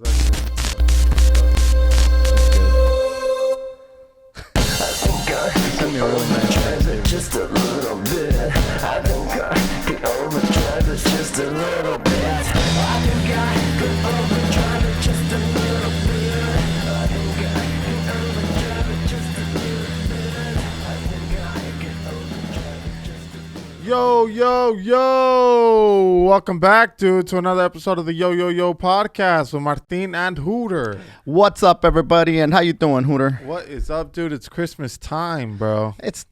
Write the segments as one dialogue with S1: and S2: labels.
S1: Just a little bit. I think I could overdrive it just a little bit. I think I could overdrive it just a little bit. I think I could overdrive it just a little bit. I think I could overdrive it just a little bit.
S2: Yo! Welcome back, dude, to another episode of the YoYoYo Podcast with Martin and Hooter.
S3: What's up, everybody, and how you doing, Hooter?
S2: What is up, dude? It's Christmas time, bro.
S3: It's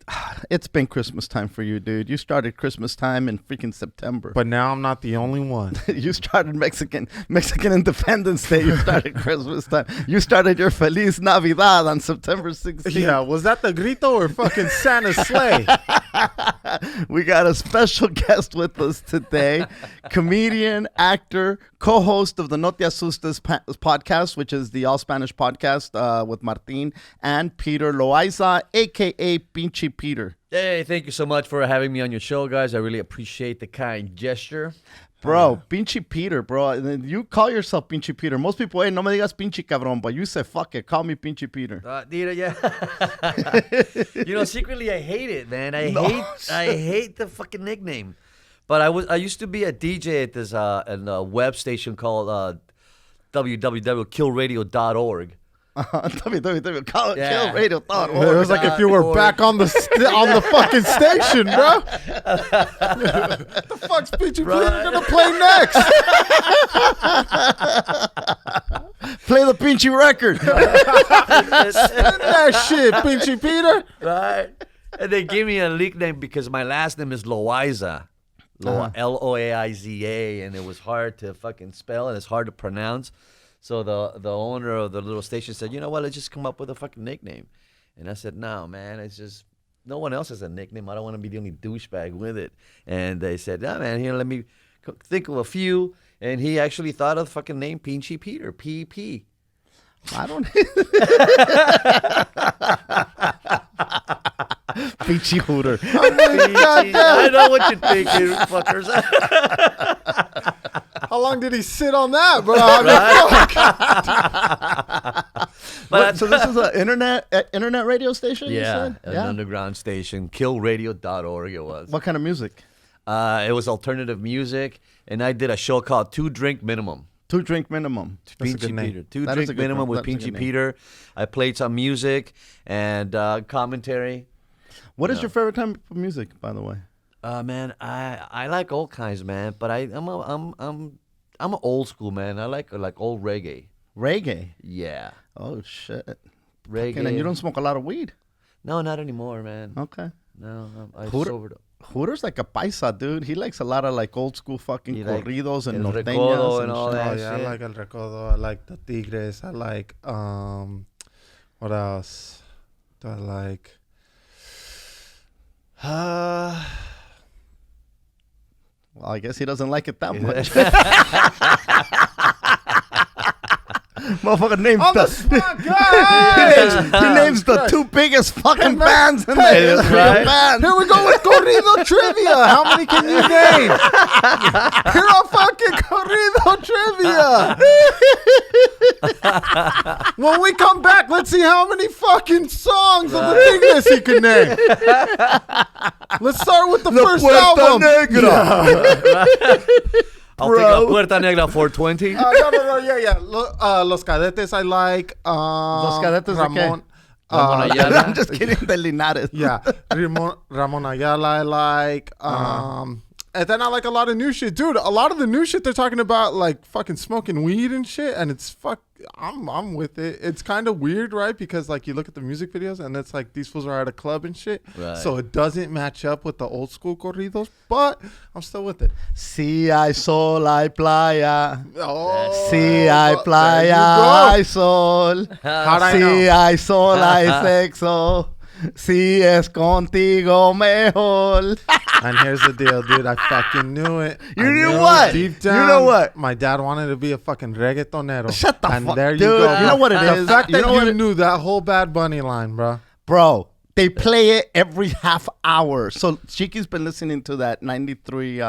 S3: been Christmas time for you, dude. You started Christmas time in freaking September.
S2: But now I'm not the only one.
S3: You started Mexican Independence Day. You started Christmas time. You started your Feliz Navidad on September 16th.
S2: Yeah, was that the grito or fucking Santa's sleigh?
S3: We got a special guest with us today, comedian, actor, co-host of the Te Asustes Podcast, which is the all-Spanish podcast with Martin, and Peter Loaiza, a.k.a. Pinchi Peter.
S4: Hey, thank you so much for having me on your show, guys. I really appreciate the kind gesture.
S3: Bro, Pinchi Peter, bro. You call yourself Pinchi Peter. Most people, hey, no me digas Pinchi Cabrón, but you say, fuck it, call me Pinchi Peter.
S4: Yeah. Secretly, I hate it, man. I hate the fucking nickname. But I used to be a DJ at this web station called www.killradio.org.
S3: Killradio.org.
S2: It was like if you were back on the fucking station, bro. What the fuck's Pinchi Peter gonna play next?
S3: Play the Pinchi record.
S2: Spin that shit, Pinchi Peter.
S4: Right. And they gave me a nickname because my last name is Loaiza. Loaiza, and it was hard to fucking spell and it's hard to pronounce. So the owner of the little station said, you know what, let's just come up with a fucking nickname. And I said, no, man, it's just, no one else has a nickname. I don't want to be the only douchebag with it. And they said, no, man, here, let me think of a few. And he actually thought of the fucking name Pinchi Peter, P.P.
S3: I don't Pinchi Hooter.
S4: I know what you're thinking, fuckers.
S2: How long did he sit on that, bro?
S3: So this is an internet radio station?
S4: Yeah,
S3: you said?
S4: an underground station, killradio.org it was.
S3: What kind of music?
S4: It was alternative music, and I did a show called 2 Drink Minimum.
S3: 2 Drink Minimum.
S4: Pinchi Peter. 2
S3: That is a
S4: Drink
S3: good
S4: Minimum
S3: name.
S4: with
S3: That is a
S4: Pinchi
S3: good
S4: Peter. I played some music and commentary.
S3: What is your favorite type of music, by the way?
S4: Man, I like all kinds, man. But I'm an old school man. I like old reggae.
S3: Reggae?
S4: Yeah.
S3: Oh, shit.
S4: Reggae.
S3: And you don't smoke a lot of weed?
S4: No, not anymore, man.
S3: Okay.
S4: No, I
S3: Hooter-
S4: sobered up.
S3: Hooter's like a paisa, dude. He likes a lot of like old school fucking corridos and
S4: el
S3: norteñas
S4: recodo and all
S3: shit.
S4: that.
S2: Oh, yeah, I like El Recodo. I like the Tigres. I like, what else do I like?
S3: Well, I guess he doesn't like it that much. Motherfucker named he names the 2 biggest fucking bands in the band.
S2: Here we go with corrido trivia. How many can you name? Here are fucking corrido trivia. When we come back, let's see how many fucking songs of the Tigres he can name. Let's start with the first album.
S4: I'll take a Puerta Negra 420.
S2: Yeah. Los Cadetes I like.
S3: Los Cadetes
S2: Ramon.
S4: Ramon Ayala.
S3: I'm just kidding. The Linares.
S2: Yeah. Ramon Ayala I like. And then I like a lot of new shit. Dude, a lot of the new shit they're talking about, like fucking smoking weed and shit. And it's I'm with it. It's kind of weird, right? Because like you look at the music videos and it's like these fools are at a club and shit.
S4: Right.
S2: So it doesn't match up with the old school corridos, but I'm still with it.
S3: Si hay sol, hay playa.
S2: Oh,
S3: Si hay playa, hay sol.
S2: How'd I
S3: Si
S2: know?
S3: hay sol, hay sexo. Si es contigo mejor.
S2: And here's the deal, dude. I fucking knew it.
S3: You
S2: I
S3: knew
S2: it
S3: what?
S2: Deep down,
S3: You know what?
S2: My dad wanted to be a fucking reggaetonero.
S3: Shut the
S2: and
S3: fuck,
S2: there you
S3: dude.
S2: go.
S3: You know what it
S2: The
S3: is?
S2: fact
S3: You
S2: that
S3: know what
S2: you
S3: it-
S2: knew that whole Bad Bunny line, bro.
S3: Bro, They play it every half hour. So Chiki's been listening to that 93...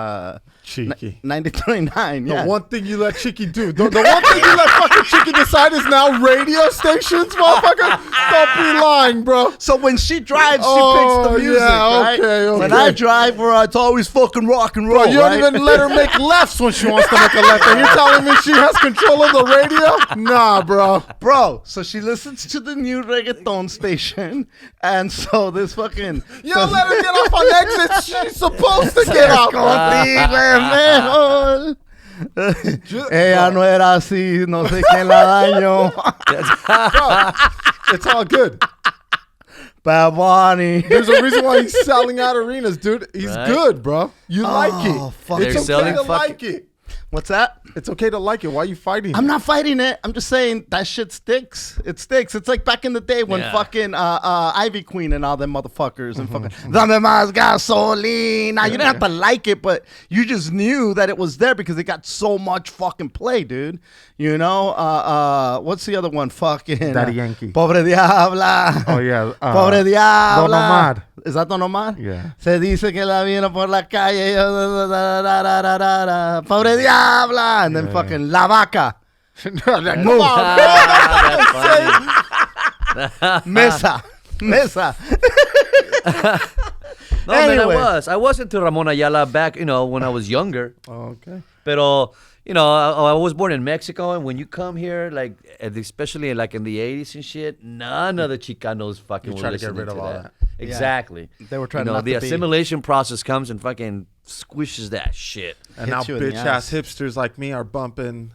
S2: Cheeky.
S3: 93.9, yeah.
S2: The one thing you let Chiki do. The one thing you let fucking Chiki decide is now radio stations, motherfucker. Don't be lying, bro.
S3: So when she drives, she picks the music, right?
S2: Okay.
S3: When I drive, it's always fucking rock and roll,
S2: Bro, you
S3: right?
S2: don't even let her make lefts when she wants to make a left. And you're telling me she has control of the radio? Nah, bro.
S3: Bro, so she listens to the new reggaeton station, and so this fucking...
S2: You don't let her get off on exits. She's supposed to get off.
S3: Mejor. Ella no era así, no sé quién la daño.
S2: Bro, it's all good.
S3: Bad Bunny.
S2: There's a reason why he's selling out arenas, dude. He's good, bro. You like it.
S3: Fuck.
S2: It's
S4: They're
S2: okay to
S4: selling
S2: like it.
S3: What's that?
S2: It's okay to like it. Why are you fighting?
S3: I'm not fighting it. I'm just saying that shit sticks. It sticks. It's like back in the day when fucking Ivy Queen and all them motherfuckers and fucking Dame más gasolina. You didn't have to like it, but you just knew that it was there because it got so much fucking play, dude. You know? What's the other one? Fucking
S2: Daddy Yankee.
S3: Pobre Diabla.
S2: Oh, yeah.
S3: Pobre Diabla.
S2: Don Omar.
S3: Is that Don Omar?
S2: Yeah.
S3: Se dice que la vino por la calle. Pobre Diabla. And then fucking La Vaca.
S2: Come on,
S3: Mesa.
S4: No, man,
S3: Anyway.
S4: I was into Ramon Ayala back, when I was younger.
S2: Okay.
S4: Pero, I was born in Mexico, and when you come here, like, especially like in the 80s and shit, none of the Chicanos fucking were
S2: try to get
S4: listening
S2: rid of
S4: to
S2: all
S4: that.
S2: that.
S4: Exactly.
S3: They were trying
S4: the
S3: not to be-
S4: assimilation process comes and fucking squishes that shit.
S2: And now
S3: Hits you in the
S2: bitch-ass hipsters like me are bumping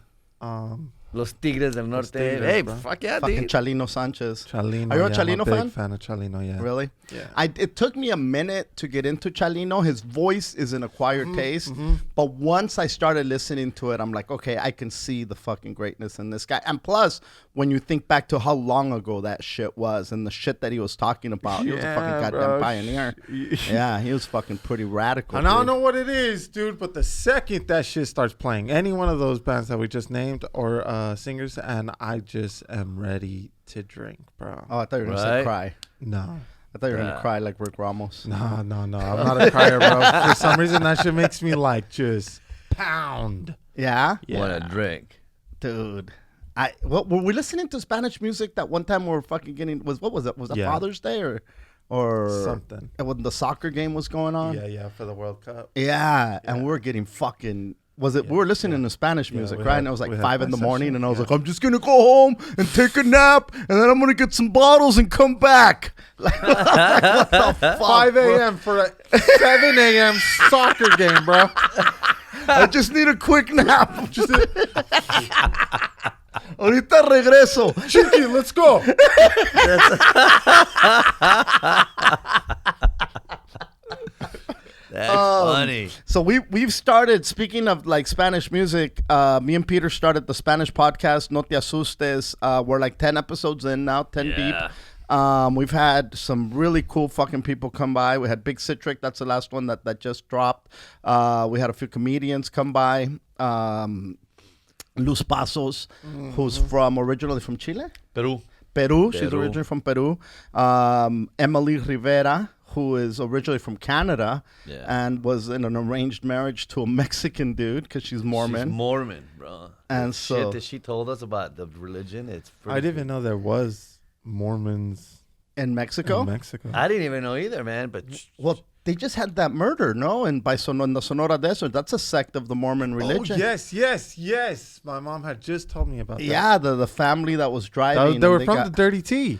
S4: Los Tigres del Norte.
S2: Tigres,
S4: Hey,
S2: bro.
S4: fuck yeah,
S3: Fucking
S4: dude.
S3: Chalino Sanchez.
S2: Chalino.
S3: Are you a
S2: yeah,
S3: Chalino
S2: I'm
S3: fan?
S2: big fan of Chalino, yeah.
S3: Really?
S2: Yeah.
S3: It took me a minute to get into Chalino. His voice is an acquired taste. But once I started listening to it, I'm like, okay, I can see the fucking greatness in this guy. And plus, when you think back to how long ago that shit was and the shit that he was talking about, he was a fucking goddamn
S2: bro.
S3: pioneer. Yeah, he was fucking pretty radical.
S2: And I don't
S3: dude.
S2: know what it is, dude, but the second that shit starts playing, any one of those bands that we just named or singers, and I just am ready to drink, bro.
S3: Oh, I thought you were going to say
S4: Right?
S3: cry.
S2: No.
S3: I thought you were going to cry like Rick Ramos.
S2: No. I'm not a crier, bro. For some reason, that shit makes me like just pound.
S3: Yeah?
S4: Want to drink.
S3: Dude. Were we listening to Spanish music that one time we were fucking getting, what was it? Was that
S2: Yeah.
S3: Father's Day or
S2: Something.
S3: when the soccer game was going on?
S2: Yeah, for the World Cup.
S3: Yeah, and we were getting fucking. We were listening to Spanish music,
S2: we
S3: right?
S2: had-
S3: and it was like
S2: we had
S3: 5 in the morning,
S2: Contraception,
S3: and I was
S2: yeah.
S3: like, I'm just gonna go home and take a nap, and then I'm gonna get some bottles and come back. Like, what the fuck,
S2: 5
S3: bro?
S2: a.m. for a 7 a.m. soccer game, bro.
S3: I just need a quick nap. Ahorita regreso.
S2: Chiki, let's go.
S4: That's funny.
S3: So we've started, speaking of like Spanish music, me and Peter started the Spanish podcast, No Te Asustes. We're like 10 episodes in now, 10 deep. We've had some really cool fucking people come by. We had Big Citric, that's the last one that just dropped. We had a few comedians come by. Luz Pasos, who's originally from Chile?
S4: Peru.
S3: Peru. She's originally from Peru. Emily Rivera, who is originally from Canada and was in an arranged marriage to a Mexican dude because she's Mormon.
S4: She's Mormon, bro.
S3: And
S4: the
S3: so-
S4: shit that she told us about the religion, it's
S2: I didn't even know there was Mormons
S3: In Mexico?
S2: in Mexico.
S4: I didn't even know either, man. But
S3: Well, they just had that murder, no? And in the Sonora Desert, that's a sect of the Mormon religion.
S2: Oh, yes. My mom had just told me about that.
S3: Yeah, the family that was driving.
S2: They were
S3: and
S2: from
S3: got-
S2: the Dirty Tea.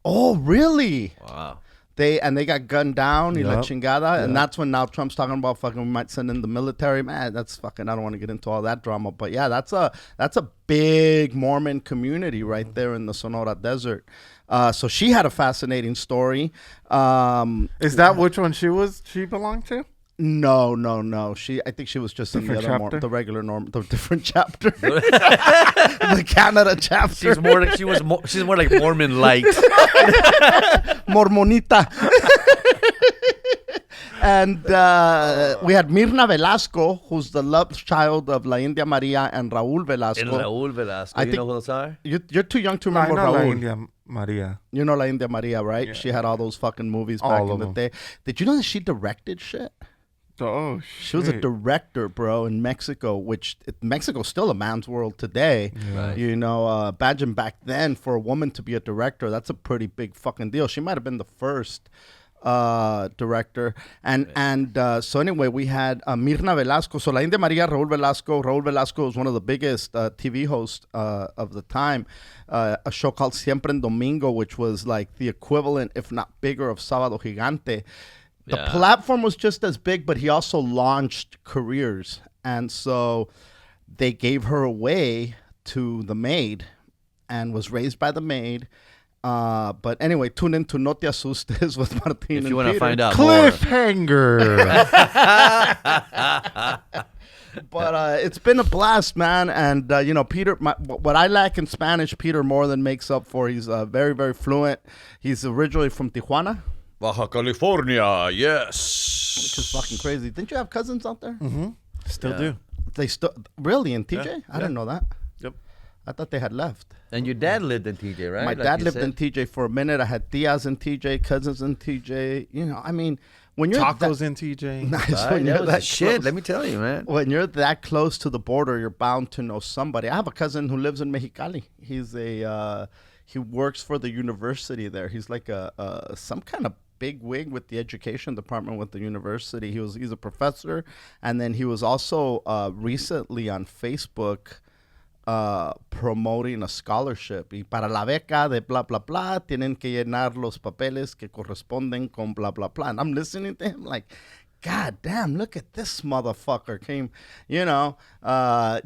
S3: Oh, really?
S4: wow.
S3: They got gunned down, y la
S2: Yup.
S3: chingada, and that's when now Trump's talking about fucking we might send in the military. Man, that's fucking. I don't want to get into all that drama, but yeah, that's a big Mormon community right there in the Sonora Desert. So she had a fascinating story.
S2: Is that which one she belonged to?
S3: No. I think she was just in the
S2: Different
S3: other
S2: chapter?
S3: the regular the different chapter, the Canada chapter.
S4: She's more like she's more like Mormon light.
S3: Mormonita. And we had Mirna Velasco, who's the love child of La India Maria and Raúl Velasco.
S4: And Raúl Velasco. You know who those are?
S3: You're too young to remember
S2: I know La
S3: Raúl.
S2: India Maria.
S3: You know La India Maria, right?
S2: Yeah.
S3: She had all those fucking movies
S2: All
S3: back
S2: of
S3: in the
S2: them.
S3: day. Did you know that she directed shit?
S2: Oh,
S3: She was a director, bro, in Mexico, which Mexico's still a man's world today.
S4: Right.
S3: You know, imagine back then for a woman to be a director, that's a pretty big fucking deal. She might have been the first director. And so anyway, we had Mirna Velasco. So La India Maria, Raúl Velasco. Raúl Velasco was one of the biggest TV hosts of the time. A show called Siempre en Domingo, which was like the equivalent, if not bigger, of Sábado Gigante. The platform was just as big, but he also launched careers. And so they gave her away to the maid and was raised by the maid. But anyway, tune in to No Te Asustes with Martin
S4: If
S3: and
S4: you want to
S3: Peter.
S4: find out more.
S2: Cliffhanger.
S3: But it's been a blast, man. And, you know, Peter, what I lack in Spanish, Peter more than makes up for. He's very, very fluent. He's originally from Tijuana.
S4: Baja California, yes.
S3: Which is fucking crazy. Didn't you have cousins out there?
S2: Mm-hmm. Still do.
S3: They still really in TJ?
S2: Yeah,
S3: I didn't know that.
S2: Yep.
S3: I thought they had left.
S4: And your dad lived in TJ, right?
S3: My
S4: Like
S3: dad
S4: you
S3: lived
S4: said?
S3: in TJ for a minute. I had tias in TJ, cousins in TJ. You know, I mean, when you're
S2: Tacos in TJ.
S3: nice,
S4: Right,
S3: when
S4: that
S3: you're
S4: was
S3: that
S4: the shit.
S3: close-
S4: Let me tell you, man.
S3: when you're that close to the border, you're bound to know somebody. I have a cousin who lives in Mexicali. He's he works for the university there. He's like some kind of big wig with the education department with the university. He's a professor, and then he was also recently on Facebook promoting a scholarship. Y para la beca de bla bla bla tienen que llenar los papeles que corresponden con bla bla bla. And I'm listening to him like, God damn, look at this motherfucker came, you know,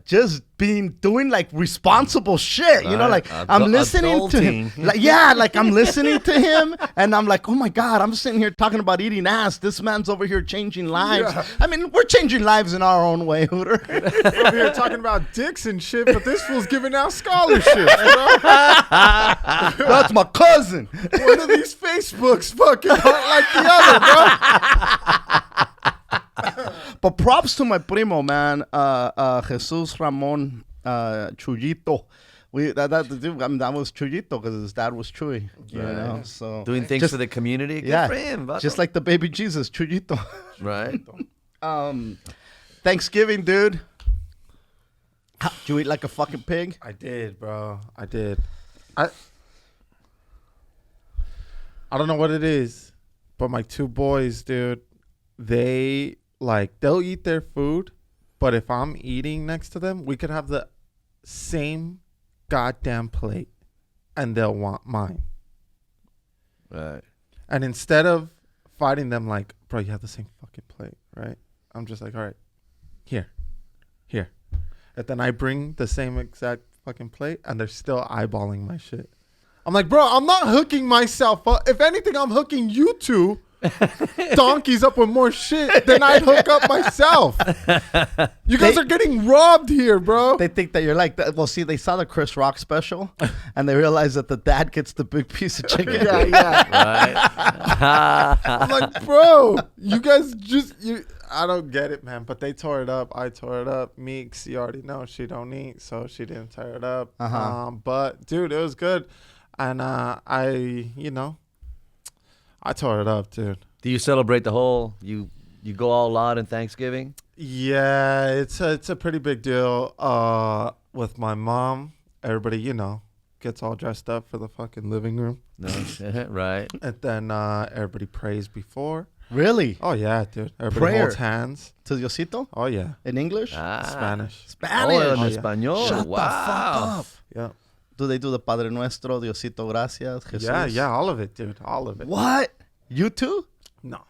S3: just doing like responsible shit, you know, like I'm listening to him. Like I'm listening to him and I'm like, oh my God, I'm sitting here talking about eating ass. This man's over here changing lives.
S2: Yeah.
S3: I mean, we're changing lives in our own way, Hooter.
S2: Over here talking about dicks and shit, but this fool's giving out scholarships, bro.
S3: That's my cousin.
S2: One of these Facebooks fucking aren't like the other, bro.
S3: But props to my primo, man, Jesus Ramon Chuyito. That was Chuyito because his dad was Chuy, you know. So
S4: Doing things
S3: just,
S4: for the community. Good
S3: yeah,
S4: for him. Vato.
S3: just like the baby Jesus, Chuyito.
S4: Right.
S3: Thanksgiving, dude. Did you eat like a fucking pig?
S2: I did, bro. I did. I don't know what it is, but my two boys, dude, they'll eat their food, but if I'm eating next to them, we could have the same goddamn plate and they'll want mine.
S4: Right.
S2: And instead of fighting them like, bro, you have the same fucking plate, right? I'm just like, all right, here. And then I bring the same exact fucking plate and they're still eyeballing my shit. I'm like, bro, I'm not hooking myself up. If anything, I'm hooking you two donkeys up with more shit than I'd hook up myself. You guys are getting robbed here, bro.
S3: They think that you're like that. Well, see, they saw the Chris Rock special and they realized that the dad gets the big piece of chicken.
S2: Yeah.
S4: Right.
S2: I'm like, bro, you guys I don't get it, man. But they tore it up. I tore it up. Meeks, you already know she don't eat, so she didn't tear it up. But dude, it was good, and I tore it up, dude.
S4: Do you celebrate the whole? You go all out in Thanksgiving?
S2: Yeah, it's a pretty big deal. With my mom, everybody, gets all dressed up for the fucking living room.
S4: No, right.
S2: And then everybody prays before.
S3: Really?
S2: Oh yeah, dude. Everybody
S3: Prayer.
S2: holds hands.
S3: To Diosito?
S2: Oh yeah.
S3: In English?
S2: Spanish.
S3: Spanish.
S4: Oh, en
S2: Oh, yeah.
S4: español.
S3: Shut
S4: Wow.
S3: the fuck up.
S2: Yeah.
S3: Do they do the Padre Nuestro, Diosito Gracias, Jesus?
S2: Yeah, all of it, dude. All of it.
S3: What? You too?
S2: No.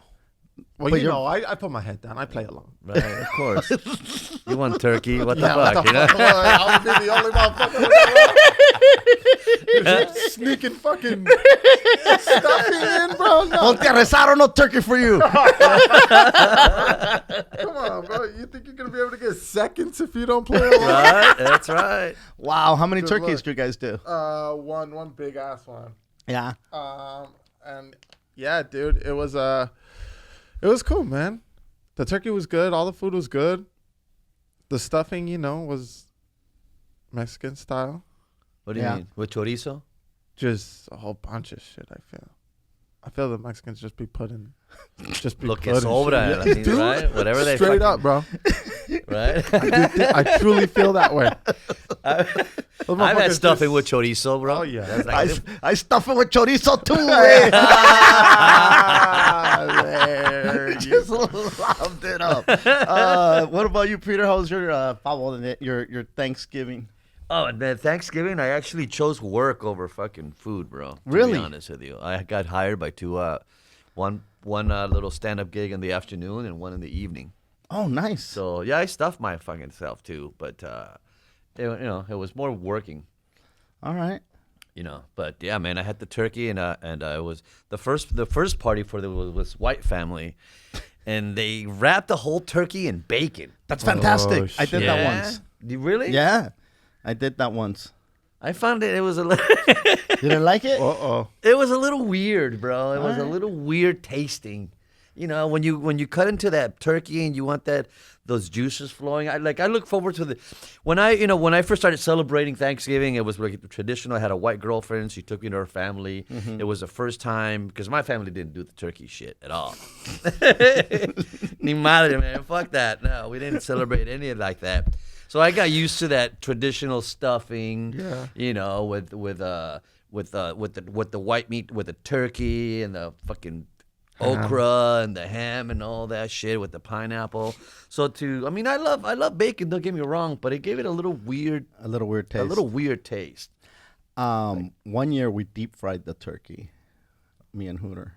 S2: Well,
S3: But
S2: I put my head down. I play along.
S4: Right, of course. You want turkey? What the
S2: Yeah, what
S4: fuck?
S2: the
S4: You know?
S2: fuck? I'll be the only motherfucker with that. Sneaking fucking stuffing in, bro. No.
S3: Ponte a rezar or no turkey for you.
S2: Come on, bro. You think you're going to be able to get seconds if you don't play along?
S4: Right, that's right.
S3: Wow, how many
S2: Good
S3: turkeys
S2: luck.
S3: do you guys do?
S2: One big ass one.
S3: Yeah.
S2: And yeah, dude, it was It was cool, man. The turkey was good. All the food was good. The stuffing, was Mexican style.
S4: What do you mean? With chorizo?
S2: Just a whole bunch of shit, I feel the Mexicans just be putting...
S4: Lo que sobra,
S2: shit. Yeah,
S4: right? Whatever they
S2: straight up, bro.
S4: Right?
S2: I truly feel that way.
S4: I've had stuffing with chorizo, bro.
S2: Oh, yeah.
S3: I stuff it with chorizo too. There, you loved it up. What about you, Peter? How was your your Thanksgiving?
S4: Oh, man, Thanksgiving, I actually chose work over fucking food, bro.
S3: Really?
S4: To be honest with you. I got hired by two, one little stand-up gig in the afternoon and one in the evening.
S3: Oh, nice.
S4: So, yeah, I stuffed my fucking self, too. But, it was more working.
S3: All right.
S4: But, yeah, man, I had the turkey, and it was the first party for was white family. And they wrapped the whole turkey in bacon.
S3: That's fantastic.
S2: Oh,
S3: I did that once.
S4: You really?
S3: Yeah. I did that once.
S4: I found it was a little...
S3: You didn't like it?
S2: Uh-oh.
S4: It was a little weird, bro. It was a little weird tasting. When you cut into that turkey and you want those juices flowing. I look forward to when I first started celebrating Thanksgiving, it was like traditional. I had a white girlfriend. She took me to her family. Mm-hmm. It was the first time because my family didn't do the turkey shit at all. Ni madre, man. Fuck that. No, we didn't celebrate any of like that. So I got used to that traditional stuffing, with the white meat, with the turkey and the fucking okra and the ham and all that shit with the pineapple. So I love bacon. Don't get me wrong, but it gave it a little weird taste.
S3: 1 year we deep fried the turkey, me and Hooter,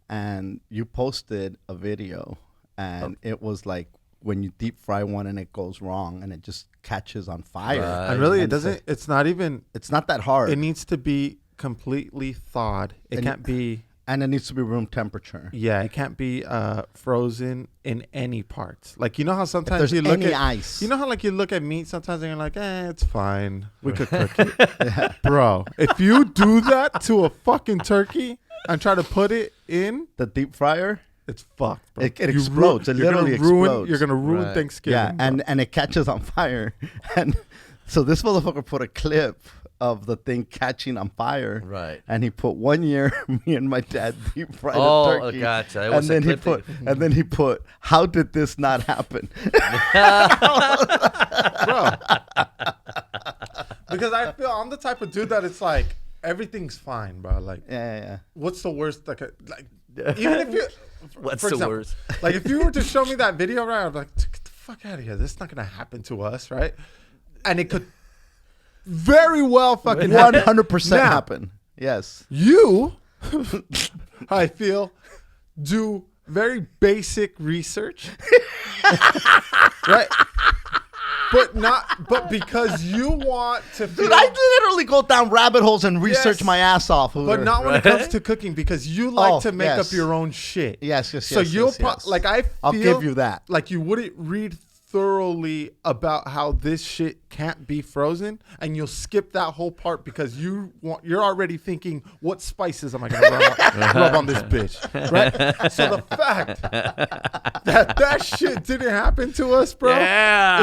S3: and you posted a video, and it was like, when you deep fry one and it goes wrong and it just catches on fire.
S4: Right.
S2: And really, it doesn't. It's not
S3: that hard.
S2: It needs to be completely thawed. It can't be.
S3: And it needs to be room temperature.
S2: Yeah, it can't be frozen in any parts. Like, you know how sometimes
S3: if there's
S2: you look
S3: any
S2: at
S3: ice.
S2: You know how you look at meat sometimes and you're like, it's fine. We could cook it. Yeah. Bro, if you do that to a fucking turkey and try to put it in
S3: the deep fryer,
S2: it's fucked, bro.
S3: It explodes. It literally explodes.
S2: You're gonna ruin Thanksgiving.
S3: Yeah, and it catches on fire. And so this motherfucker put a clip of the thing catching on fire.
S4: Right.
S3: And he put 1 year, me and my dad deep fried a turkey.
S4: Oh, gotcha.
S3: And then he put, how did this not happen?
S2: Bro. Because I feel I'm the type of dude that it's like everything's fine, bro. Like,
S3: yeah.
S2: What's the worst? Like even if you.
S4: What's
S2: for example,
S4: worst?
S2: Like, if you were to show me that video, right, I'm like, get the fuck out of here. This is not going to happen to us, right? And it could very well fucking
S3: 100% happen. Yes.
S2: You, I feel, do very basic research, right? But because you want to feel...
S3: Dude, I literally go down rabbit holes and research my ass off. Hooter.
S2: But not when it comes to cooking, because you like to make up your own shit.
S3: Yes.
S2: So you'll like, I'll
S3: give you that.
S2: Like, you wouldn't read thoroughly about how this shit can't be frozen, and you'll skip that whole part because you're already thinking, what spices am I gonna rub on this bitch, right? So the fact that shit didn't happen to us, bro,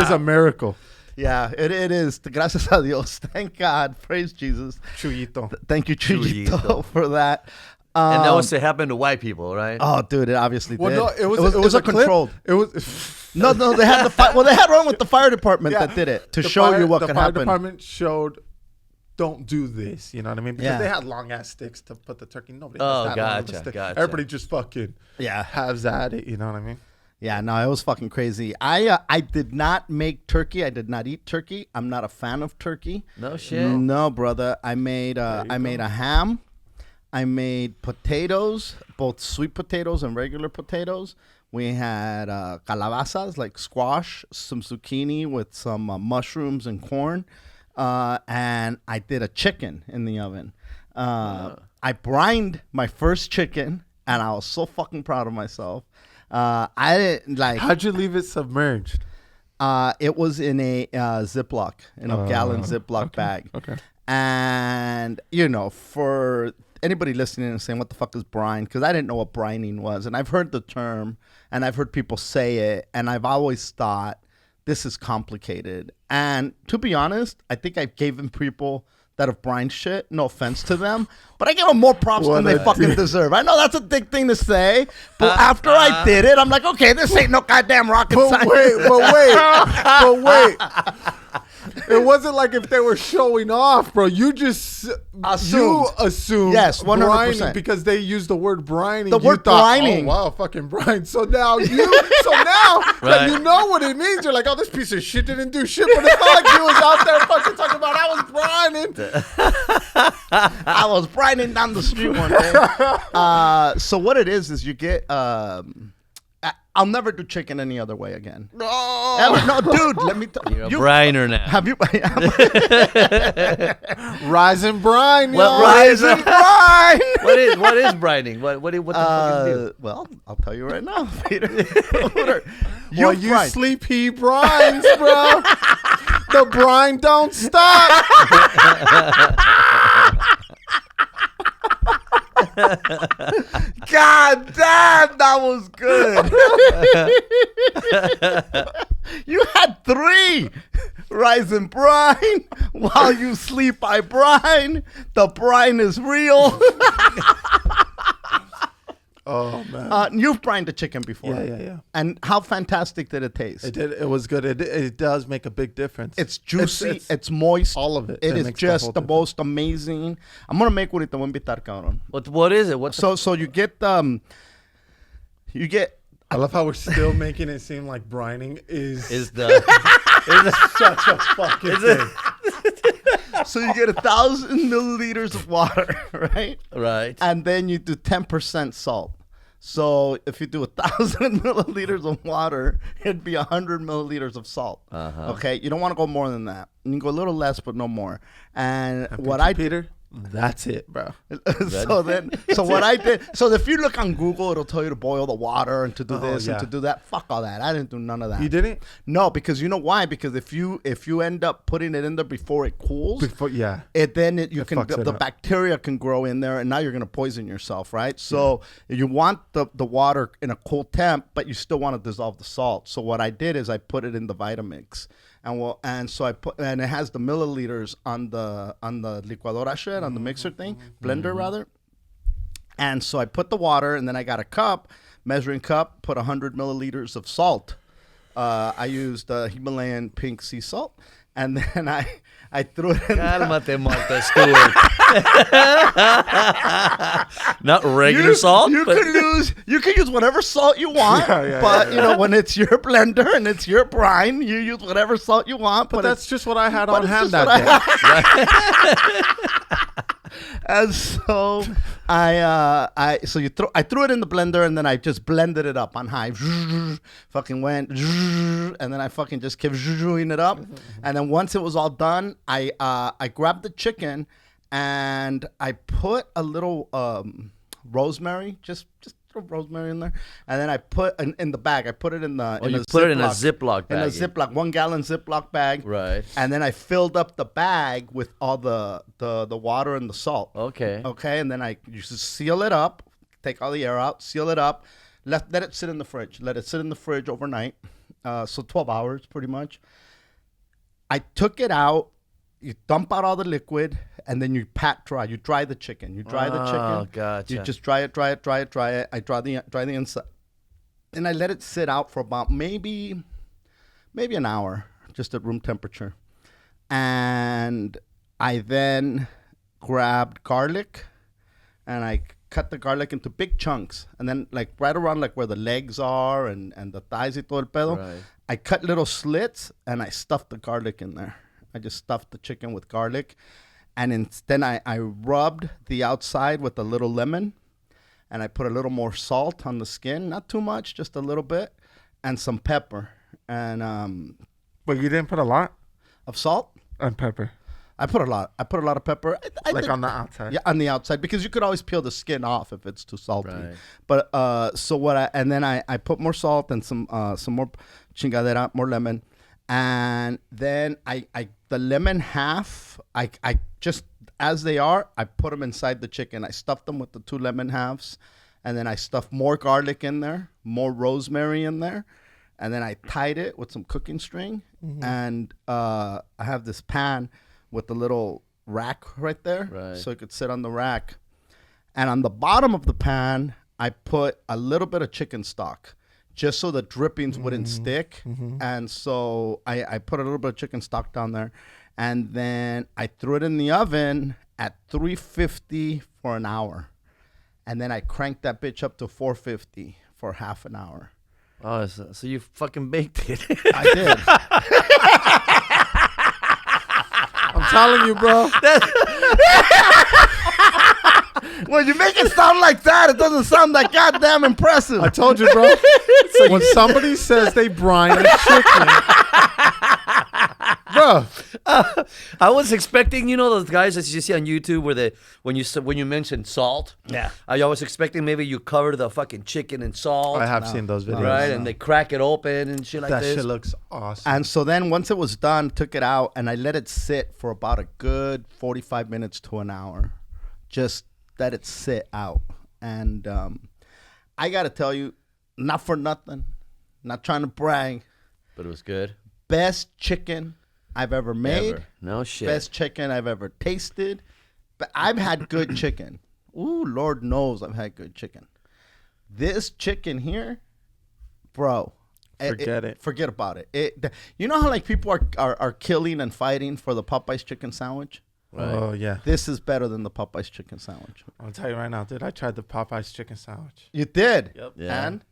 S2: is a miracle.
S3: Yeah, it is. Gracias a Dios. Thank God. Praise Jesus.
S2: Chuyito.
S3: Thank you, Chuyito, for that.
S4: And that was to happen to white people, right?
S3: Oh, dude, it obviously did.
S2: No, it
S3: was a controlled.
S2: It was.
S3: No, they had they had one with the fire department that did it to show you what could happen.
S2: The fire department showed, don't do this. You know what I mean? Because they had long ass sticks to put the turkey. Nobody has that long of a stick.
S4: Gotcha.
S2: Everybody just fucking has at it. You know what I mean?
S3: Yeah, no, it was fucking crazy. I did not make turkey. I did not eat turkey. I'm not a fan of turkey.
S4: No shit.
S3: No, brother. I made a ham. I made potatoes, both sweet potatoes and regular potatoes. We had calabazas, like squash, some zucchini with some mushrooms and corn. And I did a chicken in the oven. I brined my first chicken, and I was so fucking proud of myself. I didn't like.
S2: How'd you leave it submerged?
S3: It was in a Ziploc, in a gallon Ziploc bag.
S2: Okay.
S3: And, anybody listening and saying, what the fuck is brine? Because I didn't know what brining was. And I've heard the term, and I've heard people say it, and I've always thought, this is complicated. And to be honest, I think I've given people that have brine shit, no offense to them, but I give them more props than they fucking deserve. I know that's a big thing to say, but after I did it, I'm like, okay, this ain't no goddamn rocket science.
S2: But wait. It wasn't like if they were showing off, bro. You just assumed
S3: yes, 100%,
S2: brining because they used the word brining.
S3: The word brining.
S2: Oh, wow, fucking brine. So now that you know what it means, you're like, oh, this piece of shit didn't do shit. But it's not like he was out there fucking talking about I was brining.
S3: I was brining down the street one day. So what it is you get. I'll never do chicken any other way again. No, dude, let me tell you.
S4: You're a briner now.
S3: Have you?
S2: Rise and brine,
S4: Well,
S2: yo.
S3: Rise and brine.
S4: What is brining? What the fuck do you do?
S3: Well, I'll tell you right now, Peter. Hooter,
S2: While you sleep, he brines, bro. The brine don't stop.
S3: God damn, that was good. You had 3. Rise and brine. While you sleep, I brine. The brine is real.
S2: Oh, man.
S3: You've brined a chicken before.
S2: Yeah.
S3: And how fantastic did it taste?
S2: It did. It was good. It does make a big difference.
S3: It's juicy. It's moist.
S2: all of it.
S3: It is
S2: makes
S3: just the
S2: whole
S3: most amazing. I'm going to make one y te voy a invitar, cabrón.
S4: What is it?
S3: So you get
S2: I love how we're still making it seem like brining is
S3: such a fucking thing. So you get 1,000 milliliters of water, right?
S4: Right.
S3: And then you do 10% salt. So if you do 1,000 milliliters of water, it'd be 100 milliliters of salt. Okay, you don't want to go more than that. You can go a little less, but no more. And what I
S2: Peter, that's it, bro.
S3: So what I did. So if you look on Google, it'll tell you to boil the water and to do this and to do that. Fuck all that. I didn't do none of that.
S2: You didn't?
S3: No, because you know why? Because if you end up putting it in there before it cools, the bacteria can grow in there, and now you're gonna poison yourself, right? So you want the water in a cool temp, but you still want to dissolve the salt. So what I did is I put it in the Vitamix. So I put, and it has the milliliters on the licuadora shit, on the mixer thing, blender rather. And so I put the water, and then I got a measuring cup, put 100 milliliters of salt. I used Himalayan pink sea salt, and then I threw it in.
S4: Cálmate, Martha Stewart. Not regular salt.
S3: You can use whatever salt you want, but when it's your blender and it's your brine, you use whatever salt you want.
S2: But that's just what I had on hand that day.
S3: And so I threw it in the blender, and then I just blended it up on high. Fucking went, and then I fucking just kept doing it up. And then once it was all done, I grabbed the chicken, and I put a little rosemary, just throw rosemary in there, and then I put in the bag. I put it in the.
S4: You put it in a Ziploc bag.
S3: In a Ziploc, 1 gallon Ziploc bag.
S4: Right.
S3: And then I filled up the bag with all the water and the salt.
S4: Okay.
S3: Okay, and then I just seal it up, take all the air out, seal it up, let it sit in the fridge. Let it sit in the fridge overnight, so 12 hours pretty much. I took it out. You dump out all the liquid, and then you pat dry. You dry the chicken. You dry the chicken.
S4: Oh, gotcha.
S3: You just dry it. I dry the inside, and I let it sit out for about maybe an hour, just at room temperature. And I then grabbed garlic, and I cut the garlic into big chunks, and then like right around like where the legs are and the thighs y todo el pedo.
S4: Right.
S3: I cut little slits, and I stuffed the garlic in there. I just stuffed the chicken with garlic, and then I rubbed the outside with a little lemon, and I put a little more salt on the skin, not too much, just a little bit, and some pepper. And
S2: But you didn't put a lot
S3: of salt
S2: and pepper.
S3: I put a lot. I put a lot of pepper.
S2: On the outside.
S3: Yeah, on the outside, because you could always peel the skin off if it's too salty.
S4: Right.
S3: But then I put more salt and some more chingadera, more lemon, and then I The lemon half, I just, as they are, I put them inside the chicken. I stuffed them with the 2 lemon halves. And then I stuffed more garlic in there, more rosemary in there. And then I tied it with some cooking string. And I have this pan with a little rack right there.
S4: Right.
S3: So it could sit on the rack. And on the bottom of the pan, I put a little bit of chicken stock just so the drippings wouldn't stick. And so I put a little bit of chicken stock down there. And then I threw it in the oven at 350 for an hour. And then I cranked that bitch up to 450 for half an hour.
S4: Oh, so you fucking baked it.
S3: I did.
S2: I'm telling you, bro.
S3: When you make it sound like that, it doesn't sound that goddamn impressive.
S2: I told you, bro. When somebody says they brine a chicken, bro.
S4: I was expecting, those guys that you see on YouTube where when you mention salt.
S3: Yeah.
S4: I was expecting maybe you cover the fucking chicken in salt.
S2: I have seen those videos.
S4: Right, and they crack it open and shit like
S2: That
S4: this.
S2: shit looks awesome.
S3: And so then once it was done, took it out, and I let it sit for about a good 45 minutes to an hour. Just let it sit out. And I got to tell you, not for nothing, not trying to brag,
S4: But it was good.
S3: best chicken I've ever made.
S4: Ever. No shit.
S3: Best chicken I've ever tasted. But I've had good chicken. Ooh, Lord knows I've had good chicken. This chicken here, bro.
S2: Forget it.
S3: Forget about it. You know how like people are killing and fighting for the Popeyes chicken sandwich?
S4: Right.
S2: Oh, yeah.
S3: This is better than the Popeyes chicken sandwich.
S2: I'll tell you right now, dude. I tried the Popeyes chicken sandwich.
S3: You did?
S4: Yep. Yeah.
S3: And?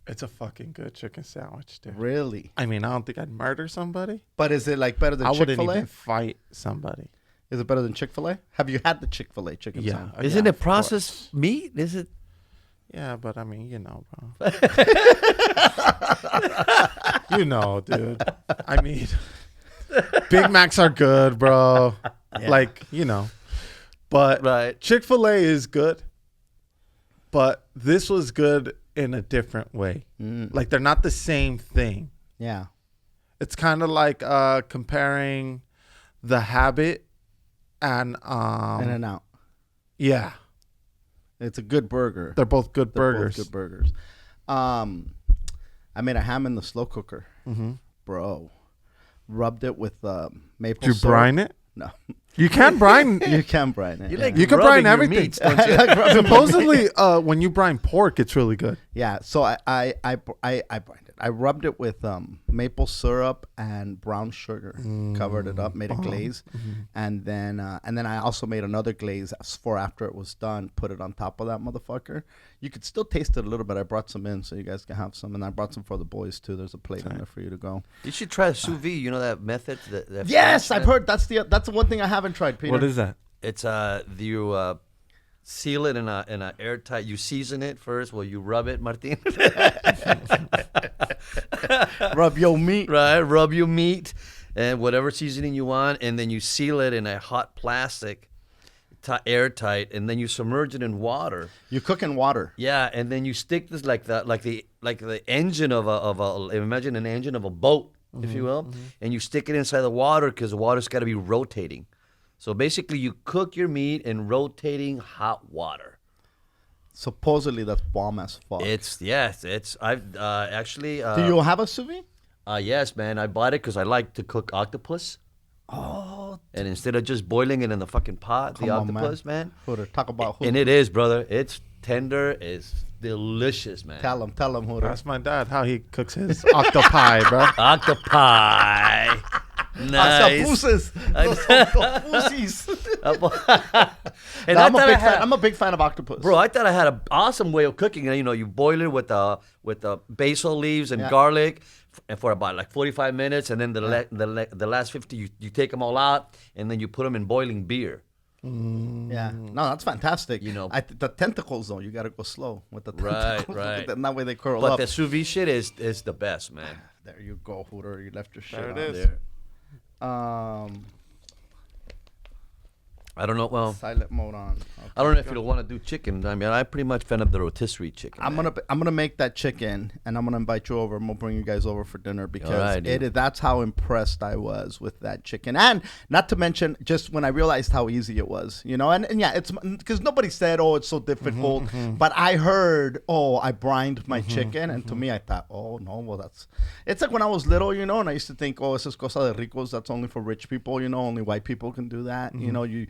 S2: It's a fucking good chicken sandwich, dude.
S3: Really?
S2: I mean, I don't think I'd murder somebody.
S3: But is it like better than
S2: I wouldn't
S3: Chick-fil-A?
S2: even fight somebody.
S3: Is it better than Chick-fil-A? Have you had the Chick-fil-A chicken
S2: Yeah.
S3: sandwich?
S4: Isn't
S2: Yeah,
S4: it
S2: of
S4: processed meat? Is it?
S2: Yeah, but I mean, bro. You know, dude. I mean, Big Macs are good, bro.
S3: Yeah.
S2: Like, But
S4: Right.
S2: Chick-fil-A is good. But this was good in a different way. Like, they're not the same thing.
S3: Yeah.
S2: It's kind of like comparing The Habit and
S3: In and out.
S2: yeah,
S3: It's a good burger.
S2: they're both good
S3: They're
S2: burgers.
S3: both good burgers. I made a ham in the slow cooker. Bro. Rubbed it with maple
S2: Did you
S3: syrup.
S2: brine it?
S3: No.
S2: You can brine.
S3: You can brine it.
S4: You
S3: yeah.
S4: like
S2: You can
S4: rubbing
S2: brine
S4: your
S2: everything.
S4: meats, don't you?
S2: Supposedly, when you brine pork, it's really good.
S3: Yeah, so I brined it. I rubbed it with maple syrup and brown sugar. Covered it up, made a glaze, and then I also made another glaze for after it was done. Put it on top of that motherfucker. You could still taste it a little bit. I brought some in so you guys can have some, and I brought some for the boys too. There's a plate in there for you to go.
S4: You should try sous vide. You know that method? That
S3: Yes,
S4: French
S3: I've heard that's the one thing I haven't tried, Peter.
S2: What is that?
S4: It's you seal it in a airtight. You season it first. Well, you rub it, Martin.
S3: Rub your meat.
S4: Right, rub your meat and whatever seasoning you want, and then you seal it in a hot plastic, airtight, and then you submerge it in water.
S3: You cook in water.
S4: Yeah, and then you stick this like the engine of a imagine an engine of a boat, if you will, and you stick it inside the water because the water's got to be rotating. So basically, you cook your meat in rotating hot water.
S3: Supposedly that's bomb as fuck.
S4: I've actually.
S3: Do you have a sous vide?
S4: Yes, man. I bought it because I like to cook octopus.
S3: Oh,
S4: And instead of just boiling it in the fucking pot, the
S3: Come on,
S4: octopus, man.
S3: Hooter, talk about Hooter.
S4: And it is, brother. It's tender. It's delicious, man.
S3: Tell him, Hooter.
S2: That's my dad. How he cooks his octopi, bro.
S4: Octopi. Nice.
S3: Octopuses. Those octopuses.
S4: And
S3: I'm a big fan of octopus.
S4: Bro, I thought I had an awesome way of cooking it. You boil it with the basil leaves and garlic for about like 45 minutes, and then the last 50 you take them all out, and then you put them in boiling beer.
S3: Yeah, no, that's fantastic. The tentacles though, you gotta go slow with the tentacles.
S4: Right.
S3: And that way they curl
S4: But
S3: up.
S4: the sous vide shit is the best, man.
S3: There you go, Hooter. You left your shit
S2: There it
S3: on
S2: is.
S3: there.
S4: I don't know. Well,
S3: Silent mode on. Okay.
S4: I don't know if you'll want to do chicken. I mean, I pretty much fan of the rotisserie chicken.
S3: I'm gonna make that chicken, and I'm gonna invite you over. I'm gonna bring you guys over for dinner because that's how impressed I was with that chicken, and not to mention just when I realized how easy it was, you know. And yeah, it's because nobody said, "Oh, it's so difficult," but I heard, "Oh, I brined my chicken," and to me, I thought, "Oh no, well it's like when I was little, you know, and I used to think, oh, eso es cosa de ricos. That's only for rich people, you know. Only white people can do that, you know. You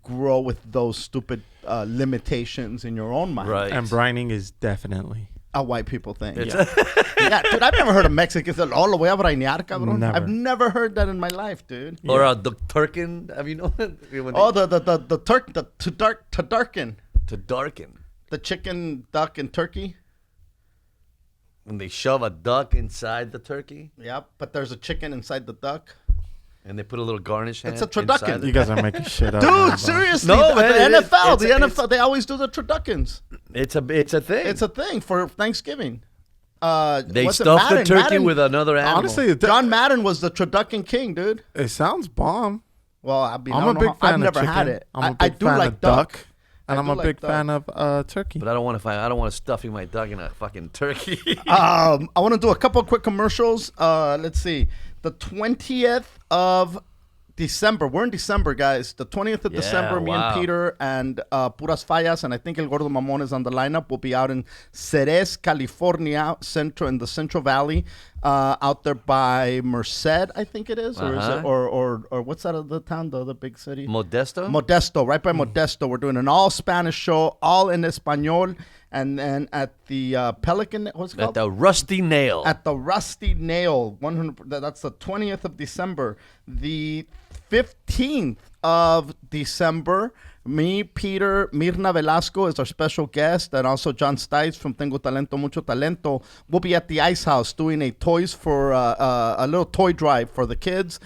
S3: grow with those stupid limitations in your own mind.
S4: Right.
S2: And brining is definitely
S3: a white people thing. Yeah, dude, I've never heard of Mexicans that all the way a brainear, cabrón.
S2: Never.
S3: I've never heard that in my life, dude.
S4: Or the turkin. Have you known it?
S3: To darken.
S4: To darken.
S3: The chicken, duck, and turkey.
S4: When they shove a duck inside the turkey.
S3: Yep, but there's a chicken inside the duck.
S4: And they put a little garnish.
S3: It's a turducken.
S2: You guys are making shit up.
S3: Dude, seriously.
S4: No, man,
S3: the NFL, they always do the turduckens.
S4: It's a thing.
S3: It's a thing for Thanksgiving.
S4: They stuff the turkey with another animal.
S2: Honestly,
S3: John Madden was the turducken king, dude.
S2: it sounds bomb.
S3: Well, I mean,
S2: I'm a big fan
S3: I've
S2: of
S3: never
S2: chicken.
S3: had it.
S2: I'm a
S3: I
S2: big
S3: do
S2: fan
S3: like
S2: of duck. And
S3: I
S2: I'm
S3: do
S2: a
S3: like
S2: big
S3: duck.
S2: fan of turkey.
S4: But I don't want to stuffing my duck in a fucking turkey.
S3: I want to do a couple of quick commercials. Let's see. The 20th of December. We're in December, guys. The 20th of December, me and Peter and Puras Fallas, and I think El Gordo Mamon is on the lineup. We'll be out in Ceres, California, in the Central Valley, out there by Merced, I think it is. Or is it, or what's that other town, the other big city?
S4: Modesto?
S3: Modesto, right by Modesto. We're doing an all-Spanish show, all in Espanol. And then at the Pelican, what's it called?
S4: At the Rusty Nail.
S3: At the Rusty Nail, 100. That's the 20th of December. The 15th of December, me, Peter, Mirna Velasco is our special guest, and also John Stites from Tengo Talento, Mucho Talento. We'll be at the Ice House doing a little toy drive for the kids.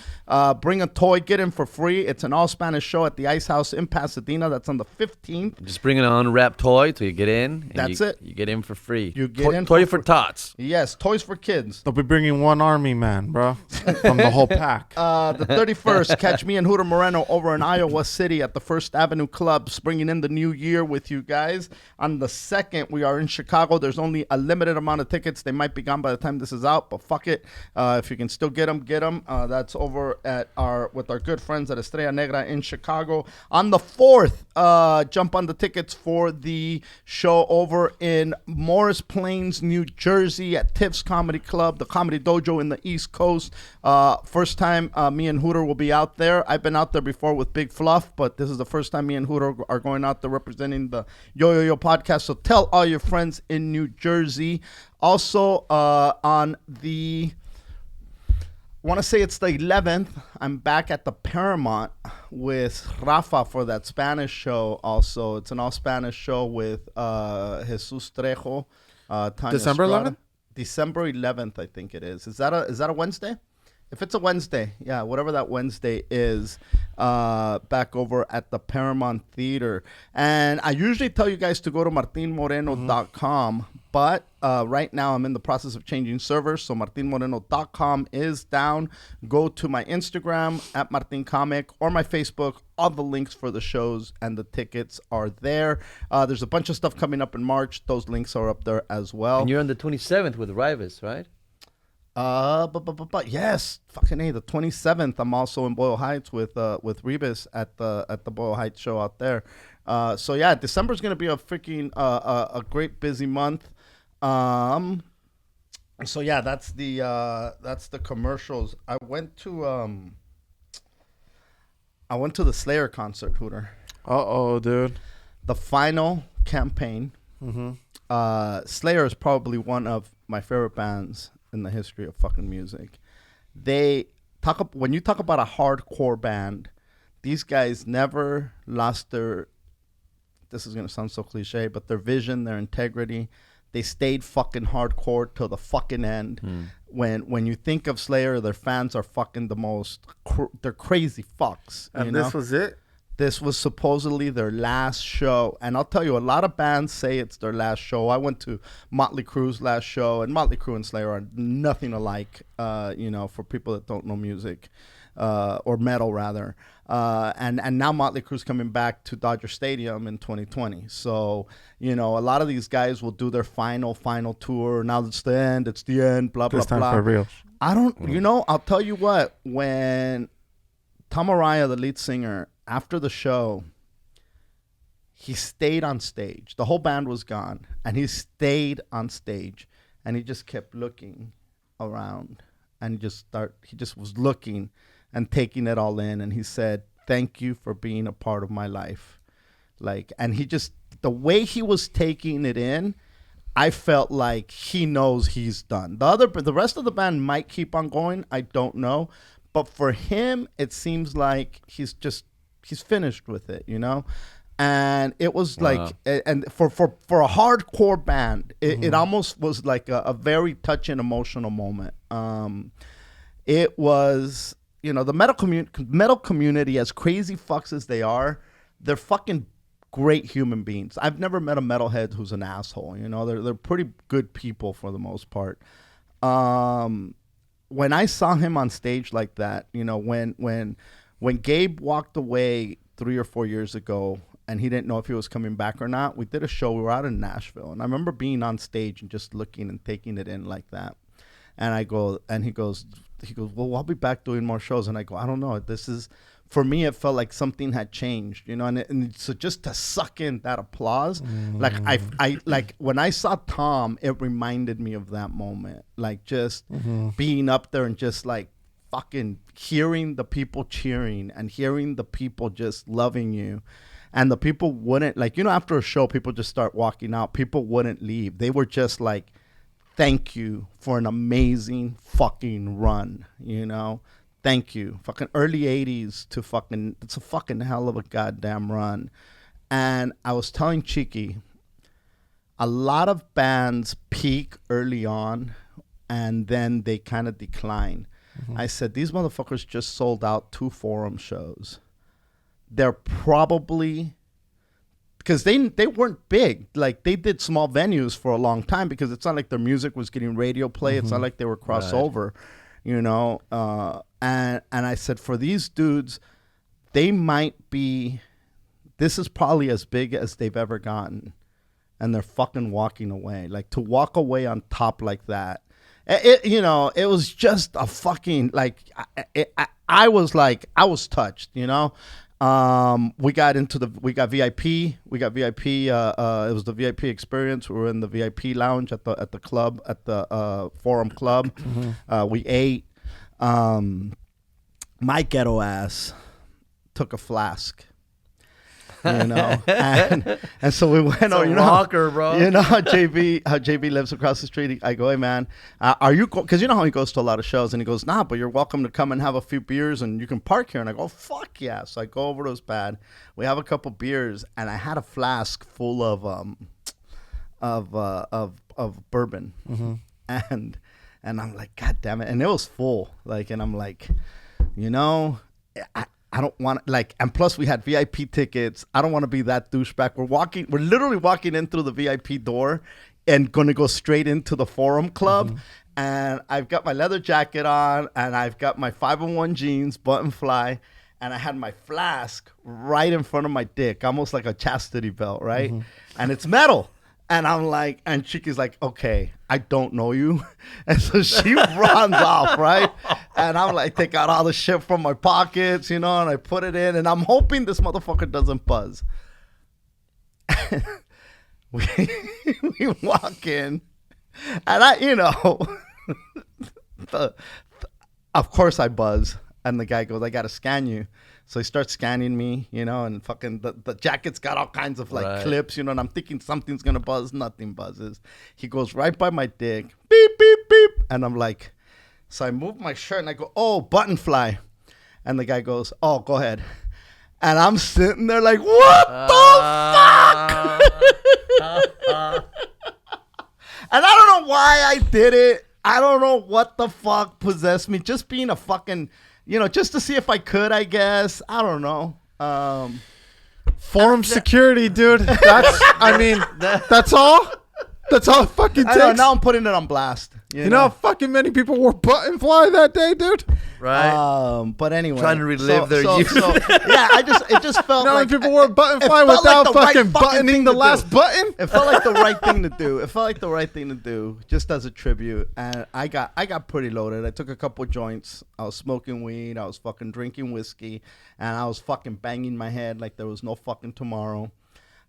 S3: Bring a toy, get in for free. It's an all-Spanish show at the Ice House in Pasadena. That's on the 15th.
S4: Just bring an unwrapped toy till you get in. And
S3: That's it.
S4: You get in for free.
S3: You get in
S4: toy for tots.
S3: Yes, toys for kids.
S2: They'll be bringing one army man, bro, from the whole pack.
S3: The 31st, catch me and Hooter Moreno over in Iowa City at the First Avenue Club, bringing in the new year with you guys. On the 2nd, we are in Chicago. There's only a limited amount of tickets. They might be gone by the time this is out, but fuck it. If you can still get them, get them. That's over at with our good friends at Estrella Negra in Chicago. On the 4th, jump on the tickets for the show over in Morris Plains, New Jersey at Tiff's Comedy Club, the Comedy Dojo in the East Coast. First time me and Hooter will be out there. I've been out there before with Big Fluff, but this is the first time me and Hooter are going out there representing the YoYoYo podcast. So tell all your friends in New Jersey. Also, on the, I want to say it's the 11th, I'm back at the Paramount with Rafa for that Spanish show. Also, it's an all-Spanish show with Jesus Trejo, Tanya
S2: December
S3: Estrada.
S2: 11th?
S3: December 11th, I think it is. Is that a Wednesday? If it's a Wednesday, yeah, whatever that Wednesday is, back over at the Paramount Theater. And I usually tell you guys to go to martinmoreno.com, but right now I'm in the process of changing servers, so martinmoreno.com is down. Go to my Instagram at martincomic or my Facebook. All the links for the shows and the tickets are there. There's a bunch of stuff coming up in March. Those links are up there as well.
S4: And you're on the 27th with Rivas, right?
S3: But yes, fucking A, the 27th. I'm also in Boyle Heights with Rebus at the Boyle Heights show out there. So yeah, December's gonna be a freaking a great busy month. So yeah, that's the commercials. I went to the Slayer concert, Hooter.
S2: Dude.
S3: The final campaign. Slayer is probably one of my favorite bands in the history of fucking music. When you talk about a hardcore band, these guys never lost their, this is going to sound so cliche, but their vision, their integrity. They stayed fucking hardcore till the fucking end. When you think of Slayer, their fans are fucking the most, they're crazy fucks.
S2: And
S3: you
S2: this
S3: know?
S2: was it?
S3: This was supposedly their last show. And I'll tell you, a lot of bands say it's their last show. I went to Motley Crue's last show, and Motley Crue and Slayer are nothing alike, for people that don't know music. or metal rather. And now Motley Crue's coming back to Dodger Stadium in 2020. So, a lot of these guys will do their final tour. Now it's the end, blah, blah,
S2: This time
S3: blah.
S2: for real.
S3: I don't, I'll tell you what, when Tom Araya, the lead singer, after the show, he stayed on stage. The whole band was gone, and he stayed on stage, and he just kept looking around, and he just was looking and taking it all in, and he said, "Thank you for being a part of my life." And the way he was taking it in, I felt like he knows he's done. The rest of the band might keep on going. I don't know, but for him, it seems like he's finished with it, And it was like, and for a hardcore band, it almost was like a very touching, emotional moment. It was, the metal community, as crazy fucks as they are, they're fucking great human beings. I've never met a metalhead who's an asshole. They're pretty good people for the most part. When I saw him on stage like that, when Gabe walked away 3 or 4 years ago, and he didn't know if he was coming back or not, we did a show. We were out in Nashville, and I remember being on stage and just looking and taking it in like that. And he goes, well, I'll be back doing more shows. And I go, I don't know. For me, it felt like something had changed, and so just to suck in that applause, like when I saw Tom, it reminded me of that moment, like just being up there and just like fucking hearing the people cheering and hearing the people just loving you. And the people wouldn't, after a show, people just start walking out. People wouldn't leave. They were just like, thank you for an amazing fucking run, Thank you. Fucking early 80s to it's a fucking hell of a goddamn run. And I was telling Chiki, a lot of bands peak early on and then they kind of decline. I said, these motherfuckers just sold out 2 Forum shows. They're probably, because they weren't big. Like, they did small venues for a long time because it's not like their music was getting radio play. It's not like they were crossover, And I said, for these dudes, they might be, this is probably as big as they've ever gotten. And they're fucking walking away. Like, to walk away on top like that, it was just a fucking, like, I was touched, we got VIP. It was the VIP experience. We were in the VIP lounge at the club, at the Forum Club. We ate. My ghetto ass took a flask, and so we went over.
S4: Rocker, bro.
S3: How JB lives across the street. I go, hey man, are you? Because how he goes to a lot of shows, and he goes, nah, but you're welcome to come and have a few beers, and you can park here. And I go, fuck yeah! So I go over to his pad. We have a couple beers, and I had a flask full of bourbon, and I'm like, God damn it! And it was full, and I'm like, I don't want to, and plus we had VIP tickets. I don't want to be that douchebag. We're literally walking in through the VIP door and going to go straight into the Forum Club. And I've got my leather jacket on and I've got my 501 jeans, button fly. And I had my flask right in front of my dick, almost like a chastity belt, right? And it's metal. And I'm like, and Chiki's like, okay, I don't know you. And so she runs off, right? And I'm like, take out all the shit from my pockets, and I put it in. And I'm hoping this motherfucker doesn't buzz. we walk in. And of course I buzz. And the guy goes, I got to scan you. So he starts scanning me, and fucking the jacket's got all kinds of clips, and I'm thinking something's going to buzz. Nothing buzzes. He goes right by my dick. Beep, beep, beep. And I'm like, so I move my shirt and I go, oh, button fly. And the guy goes, oh, go ahead. And I'm sitting there like, what the fuck? And I don't know why I did it. I don't know what the fuck possessed me. Just being a fucking... just to see if I could, I guess. I don't know.
S2: Forum security, dude. That's all? That's all it fucking
S3: I
S2: takes.
S3: know, now I'm putting it on blast.
S2: You know how fucking many people wore button fly that day, dude?
S4: Right.
S3: But anyway,
S4: Trying to relive their youth.
S3: Yeah, it just felt
S2: You know
S3: like
S2: when people wore button fly
S3: felt
S2: without
S3: like the right
S2: fucking
S3: fucking
S2: buttoning
S3: thing
S2: the
S3: to
S2: last
S3: do.
S2: button?
S3: It felt like the right thing to do. It felt like the right thing to do, just as a tribute. And I got pretty loaded. I took a couple joints. I was smoking weed. I was fucking drinking whiskey, and I was fucking banging my head like there was no fucking tomorrow.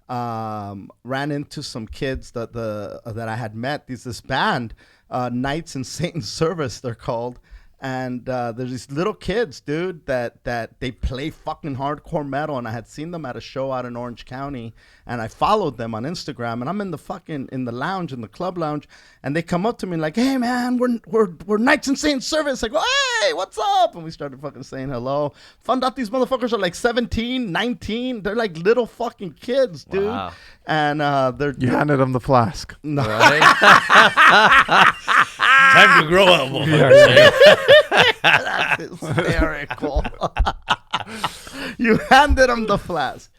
S3: Ran into some kids that I had met. This band, Knights in Satan's Service, they're called. And there's these little kids, dude, that they play fucking hardcore metal. And I had seen them at a show out in Orange County, and I followed them on Instagram. And I'm in the lounge, in the club lounge, and they come up to me like, "Hey man, we're Knights in Satan's Service." I go, "Hey, what's up?" And we started fucking saying hello. Found out these motherfuckers are like 17, 19. They're like little fucking kids, dude. Wow. And
S2: You handed them the flask.
S3: no.
S4: Right? Time to grow up, motherfucker.
S3: That's hysterical. You handed him the flask.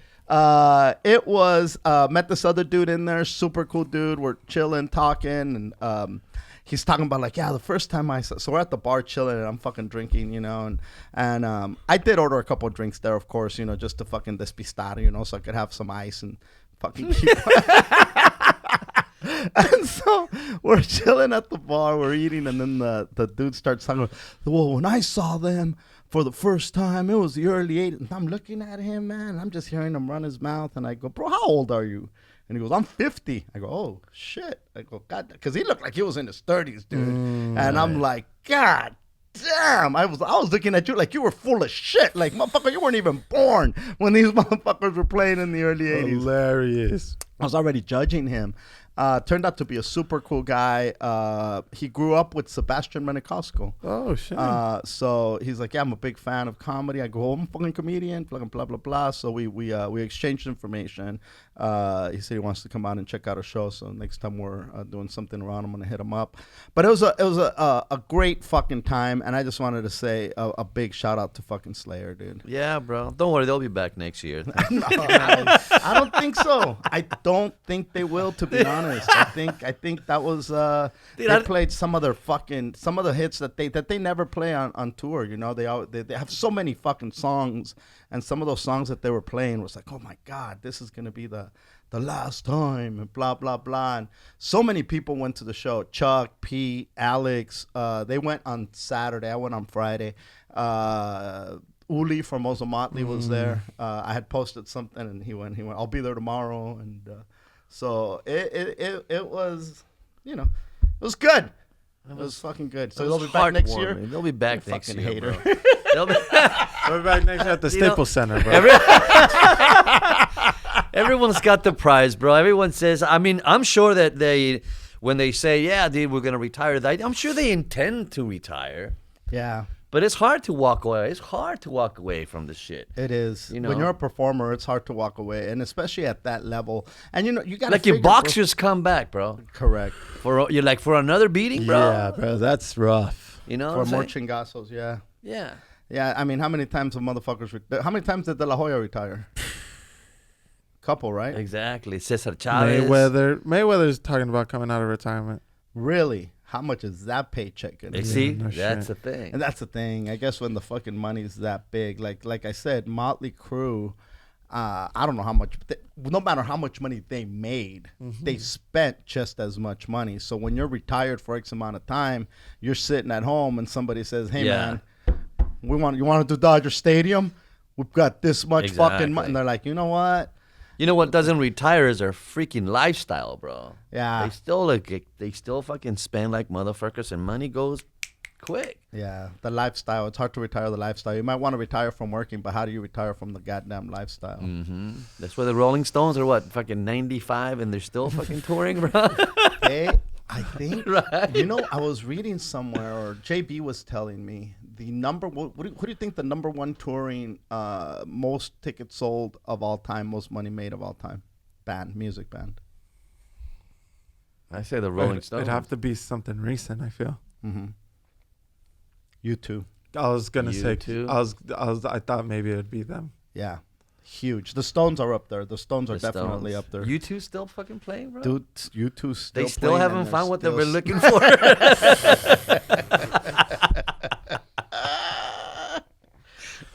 S3: It was met this other dude in there, super cool dude. We're chilling, talking, and he's talking about like, yeah, the first time so we're at the bar chilling, and I'm fucking drinking, you know, and I did order a couple of drinks there, of course, you know, just to fucking despistar, you know, so I could have some ice and fucking keep. And so we're chilling at the bar, we're eating, and then the dude starts talking about, well, when I saw them for the first time, it was the early 80s. And I'm looking at him, man. I'm just hearing him run his mouth. And I go, bro, how old are you? And he goes, I'm 50. I go, oh, shit. I go, God, because he looked like he was in his 30s, dude. And I'm like, God damn. I was looking at you like you were full of shit. Like, motherfucker, you weren't even born when these motherfuckers were playing in the early 80s.
S2: Hilarious.
S3: I was already judging him. Turned out to be a super cool guy. He grew up with Sebastian Maniscalco.
S2: Oh, shit.
S3: So he's like, yeah, I'm a big fan of comedy. I go, I'm a fucking comedian, blah, blah, blah, blah. So we exchanged information. He said he wants to come out and check out a show. So next time we're doing something around, I'm gonna hit him up. But it was a great fucking time, and I just wanted to say a big shout out to fucking Slayer, dude.
S4: Yeah, bro. Don't worry, they'll be back next year.
S3: No, I don't think so. I don't think they will, to be honest. I think that was they played some of the hits that they never play on tour. You know, they have so many fucking songs, and some of those songs that they were playing was like, oh my God, this is gonna be the last time, and blah blah blah. And so many people went to the show. Chuck, Pete, Alex. They went on Saturday. I went on Friday. Uli from Ozomatli was there. I had posted something, and he went. I'll be there tomorrow, and so it was, you know, it was good. It was fucking good. So they'll be back next year.
S4: They'll be back next
S3: fucking
S4: year,
S3: hater.
S4: bro. They'll be
S2: We're back next year at the Staples Center, bro.
S4: Everyone's got the prize, bro. Everyone says, I mean, I'm sure that when they say, yeah, dude, we're going to retire, I'm sure they intend to retire.
S3: Yeah.
S4: But it's hard to walk away. It's hard to walk away from this shit.
S3: It is.
S4: You know?
S3: When you're a performer, it's hard to walk away, and especially at that level. And you know, you got to
S4: like your boxers come back, bro.
S3: Correct.
S4: For another beating, bro.
S2: Yeah, bro, that's rough.
S4: You know,
S3: For more chingazos, yeah.
S4: Yeah.
S3: Yeah, I mean, how many times have motherfuckers? How many times did De La Hoya retire? Couple, right?
S4: Exactly. Cesar Chavez.
S2: Mayweather's talking about coming out of retirement.
S3: Really? How much is that paycheck gonna be?
S4: See,
S2: no
S4: that's
S2: shit.
S4: the thing.
S3: And that's the thing. I guess when the fucking money's that big, like I said, Motley Crue, I don't know how much. No matter how much money they made, they spent just as much money. So when you're retired for X amount of time, you're sitting at home and somebody says, "Hey man, you want to do Dodger Stadium? We've got this much fucking money." And they're like, you know what?
S4: You know what doesn't retire is their freaking lifestyle, bro.
S3: Yeah.
S4: They still fucking spend like motherfuckers, and money goes quick.
S3: Yeah, the lifestyle. It's hard to retire the lifestyle. You might want to retire from working, but how do you retire from the goddamn lifestyle?
S4: Mm-hmm. That's why the Rolling Stones are fucking 95, and they're still fucking touring, bro.
S3: Hey, I think,
S4: Right.
S3: You know, I was reading somewhere, or JB was telling me, the number, who do you think the number one touring, most tickets sold of all time, most money made of all time? Music band.
S4: I say the Rolling Stones.
S2: It'd have to be something recent, I feel.
S3: Mm-hmm. U2.
S2: I was gonna say
S4: U2?
S2: I thought maybe it'd be them.
S3: Yeah. Huge. The Stones are up there. The Stones are
S4: The
S3: definitely
S4: Stones.
S3: up there.
S4: You two still fucking playing, bro?
S3: Dude, you two still
S4: they still
S3: playing
S4: haven't
S3: and
S4: found what they
S3: they're
S4: were
S3: still
S4: looking for.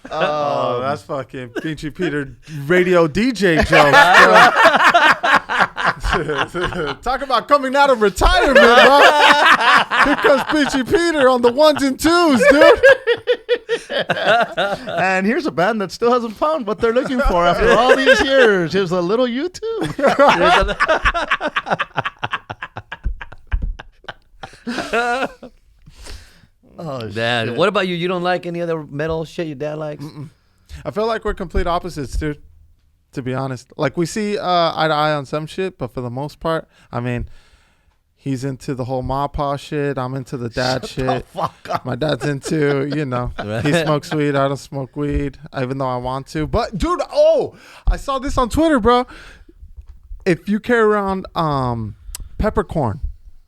S2: Oh, that's fucking Pinchi Peter radio DJ joke. Talk about coming out of retirement, bro. Here comes Pinchi Peter on the 1s and 2s, dude.
S3: And here's a band that still hasn't found what they're looking for after all these years. Here's a little YouTube. Oh,
S4: Dad,
S3: shit.
S4: what about you? You don't like any other metal shit your dad likes?
S2: I feel like we're complete opposites, dude. To be honest, like we see eye to eye on some shit, but for the most part, I mean, he's into the whole ma pa shit. I'm into the dad shit.
S3: Fuck up.
S2: My dad's into, he smokes weed. I don't smoke weed, even though I want to. But dude, I saw this on Twitter, bro. If you carry around peppercorn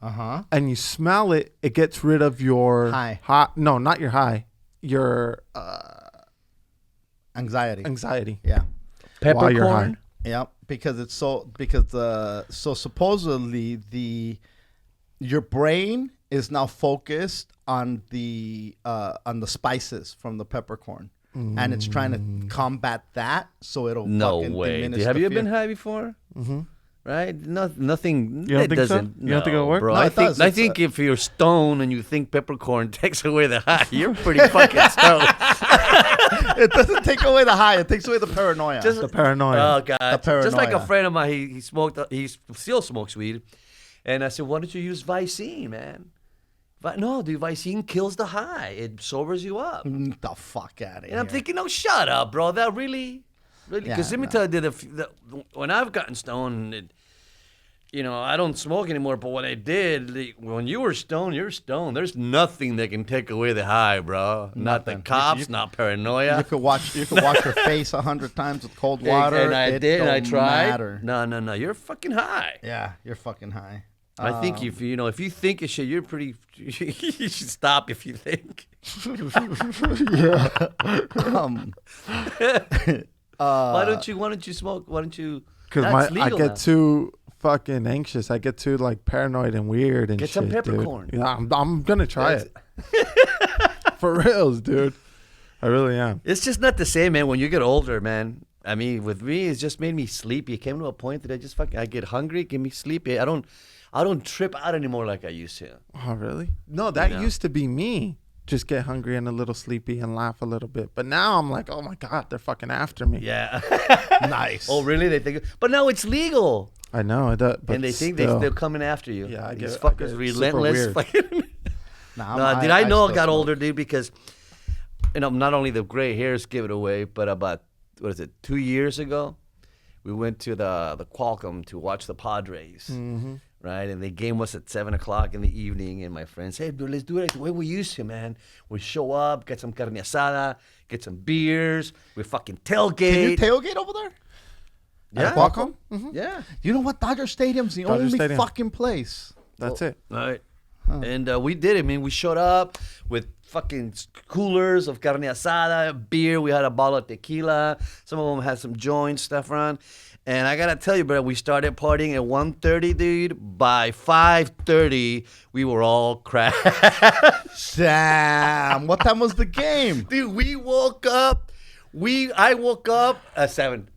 S2: and you smell it, it gets rid of your
S3: High.
S2: No, not your high. Your
S3: Anxiety.
S2: anxiety.
S3: Yeah.
S2: While you're high.
S4: Peppercorn?
S3: Yeah, because so supposedly your brain is now focused on the spices from the peppercorn, and it's trying to combat that, so it'll
S4: No
S3: fucking
S4: way.
S3: diminish
S4: Have
S3: the
S4: you ever
S3: fear.
S4: been high before? Mm-hmm. Right? Nothing.
S2: You don't
S4: it
S2: think so?
S4: doesn't.
S2: You don't think it'll work?
S4: Bro,
S3: No,
S4: I
S3: it
S4: think
S3: does.
S4: I
S3: It's
S4: think if you're stoned and you think peppercorn takes away the high, you're pretty fucking stoned.
S3: It doesn't take away the high; it takes away the paranoia.
S2: The paranoia.
S4: Oh god!
S3: The
S4: Just like a
S3: paranoia.
S4: friend of mine, he smoked. He still smokes weed, and I said, "Why don't you use Vicine, man?" No, dude, Vicine kills the high. It sobers you up.
S3: Get the fuck out of here.
S4: And I'm thinking, no, shut up, bro. That really, because
S3: Yeah,
S4: let me tell you, when I've gotten stoned, I don't smoke anymore. But what I did, when you were stoned, you're stoned. There's nothing that can take away the high, bro. Not the
S3: Nothing.
S4: cops, not paranoia.
S3: You could wash your face 100 times with cold water.
S4: And I
S3: It
S4: did, and I
S3: don't
S4: tried.
S3: matter.
S4: No, you're fucking high.
S3: Yeah, you're fucking high.
S4: I think if you think of shit, you're pretty. You should stop if you think. Why don't you smoke? Why don't you?
S2: Because
S4: That's
S2: I
S4: legal
S2: get
S4: now.
S2: too fucking anxious. I get too like paranoid and weird and
S4: Get
S2: shit.
S4: some peppercorn.
S2: Dude. Yeah, I'm gonna try it. For reals, dude. I really am.
S4: It's just not the same, man. When you get older, man. I mean, with me, it's just made me sleepy. It came to a point that I get hungry, get me sleepy. I don't trip out anymore like I used to.
S2: Oh, really? No, that used to be me. Just get hungry and a little sleepy and laugh a little bit. But now I'm like, oh my God, they're fucking after me.
S4: Yeah.
S3: Nice.
S4: Oh, really? They think, but now it's legal,
S2: I know. But
S4: and they think
S2: still.
S4: they're coming after you.
S2: Yeah, I
S4: These
S2: get it. I
S4: fuckers
S2: get it. Super
S4: relentless.
S2: weird.
S4: Fucking.
S3: Nah,
S4: Dude, I know I
S3: still
S4: got
S3: smoke.
S4: older, dude, because not only the gray hairs give it away, but about 2 years ago, we went to the Qualcomm to watch the Padres, right? And the game was at 7:00 in the evening, and my friends, hey, dude, let's do it the way we used to, man. We show up, get some carne asada, get some beers, we fucking tailgate.
S3: Can you tailgate over there?
S4: Yeah.
S3: At Qualcomm?
S4: Yeah.
S3: You know what? Dodger Stadium's the
S2: Dodger
S3: only
S2: Stadium.
S3: fucking place.
S2: That's it.
S4: All right. And we did it. I mean, we showed up with fucking coolers of carne asada, beer. We had a bottle of tequila. Some of them had some joints, stuff around. And I got to tell you, bro, we started partying at 1:30, dude. By 5:30, we were all crashed.
S3: Damn. What time was the game?
S4: Dude, we woke up. I woke up at 7.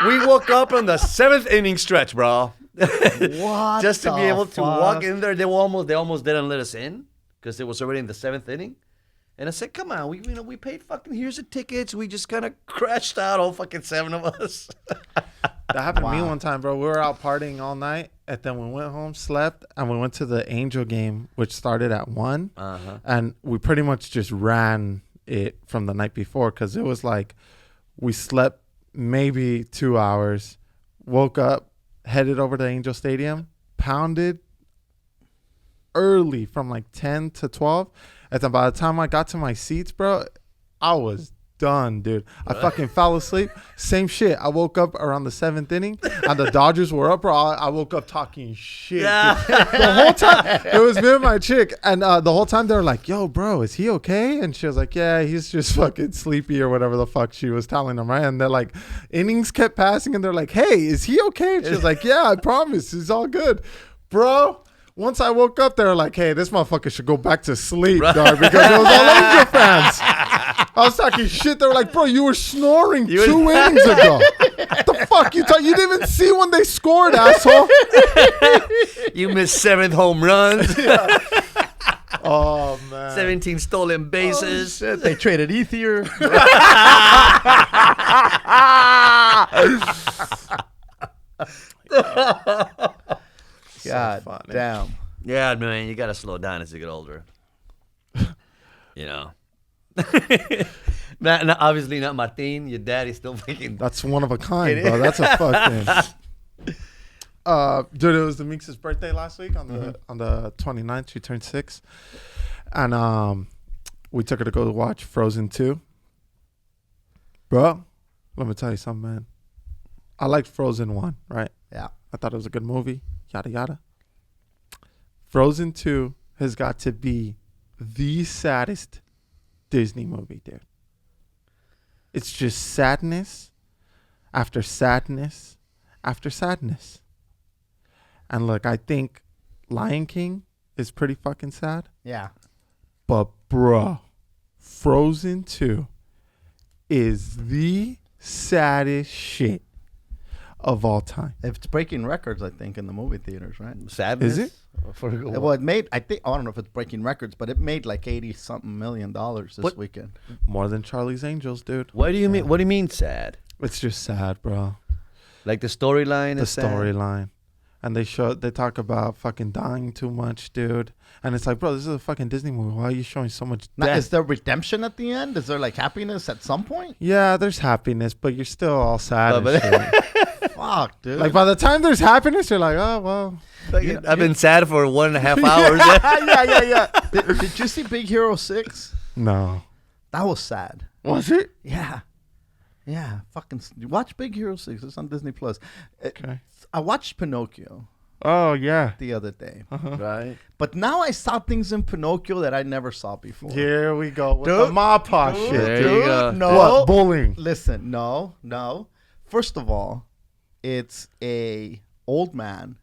S4: We woke up on the 7th inning stretch, bro.
S3: What?
S4: Just to be
S3: the
S4: able to
S3: fuck?
S4: walk in there. They almost didn't let us in because it was already in the 7th inning. And I said, "Come on, we paid fucking. Here's the tickets. We just kind of crashed out, all fucking 7 of us."
S2: That happened to me
S3: Wow.
S2: one time, bro. We were out partying all night, and then we went home, slept, and we went to the Angel game, which started at 1. And we pretty much just ran it from the night before because it was like we slept maybe 2 hours, woke up, headed over to Angel Stadium, pounded early from like 10 to 12. And then by the time I got to my seats, bro, I was done, dude. I fucking fell asleep. Same shit. I woke up around the 7th inning, and the Dodgers were up. Bro, I woke up talking shit. Dude. The whole time, it was me and my chick, and the whole time they were like, "Yo, bro, is he okay?" And she was like, "Yeah, he's just fucking sleepy or whatever the fuck she was telling him, right?" And they're like, innings kept passing, and they're like, "Hey, is he okay?" And she was like, "Yeah, I promise, he's all good, bro." Once I woke up, they were like, "Hey, this motherfucker should go back to sleep, dog," because it was all Angel fans. I was talking shit. They were like, "Bro, you were snoring 2 innings ago. What the fuck you talking? You didn't even see when they scored, asshole."
S4: You missed 7th home runs.
S2: Oh man,
S4: 17 stolen bases.
S3: Shit, they traded Ether. God
S2: funny.
S3: damn.
S4: Yeah, man, you gotta slow down as you get older. You know. Obviously not Martin. Your daddy's still fucking.
S2: that's one of a kind, bro. That's a fucking. Dude, it was the Meeks' birthday last week on the 29th. She turned 6, and we took her to go watch Frozen 2. Bro, let me tell you something, man. I liked Frozen 1, right?
S3: Yeah.
S2: I thought it was a good movie. Yada yada. Frozen 2 has got to be the saddest Disney movie, dude. It's just sadness after sadness after sadness. And look, I think Lion King is pretty fucking sad.
S3: Yeah.
S2: But bro, Frozen 2 is the saddest shit of all time.
S3: It's breaking records, I think, in the movie theaters, right?
S4: Sadness?
S2: Is it?
S3: Well, it made, I don't know if it's breaking records, but it made like $80-something million this weekend.
S2: More than Charlie's Angels, dude.
S4: What do you mean? What do you mean sad?
S2: It's just sad, bro.
S4: Like the storyline
S2: The
S4: is sad?
S2: storyline. And they talk about fucking dying too much, dude. And it's like, bro, this is a fucking Disney movie. Why are you showing so much
S3: Now,
S2: death?
S3: is there redemption at the end? Is there like happiness at some point?
S2: Yeah, there's happiness, but you're still all sad and shit.
S3: Fuck, dude.
S2: Like, by the time there's happiness, you're like, oh, well.
S4: I've been sad for 1.5 hours.
S3: yeah. Did you see Big Hero 6?
S2: No.
S3: That was sad.
S2: Was it?
S3: Yeah. Yeah. Fucking watch Big Hero 6. It's on Disney Plus.
S2: Okay.
S3: I watched Pinocchio
S2: Oh, yeah.
S3: the other day.
S4: Right?
S3: But now I saw things in Pinocchio that I never saw before.
S2: Here we go with
S3: Dude,
S2: the Mapa
S3: dude,
S2: shit.
S4: There
S2: Dude.
S4: you go.
S3: No.
S2: What? Bullying.
S3: Listen, no. First of all, it's a old man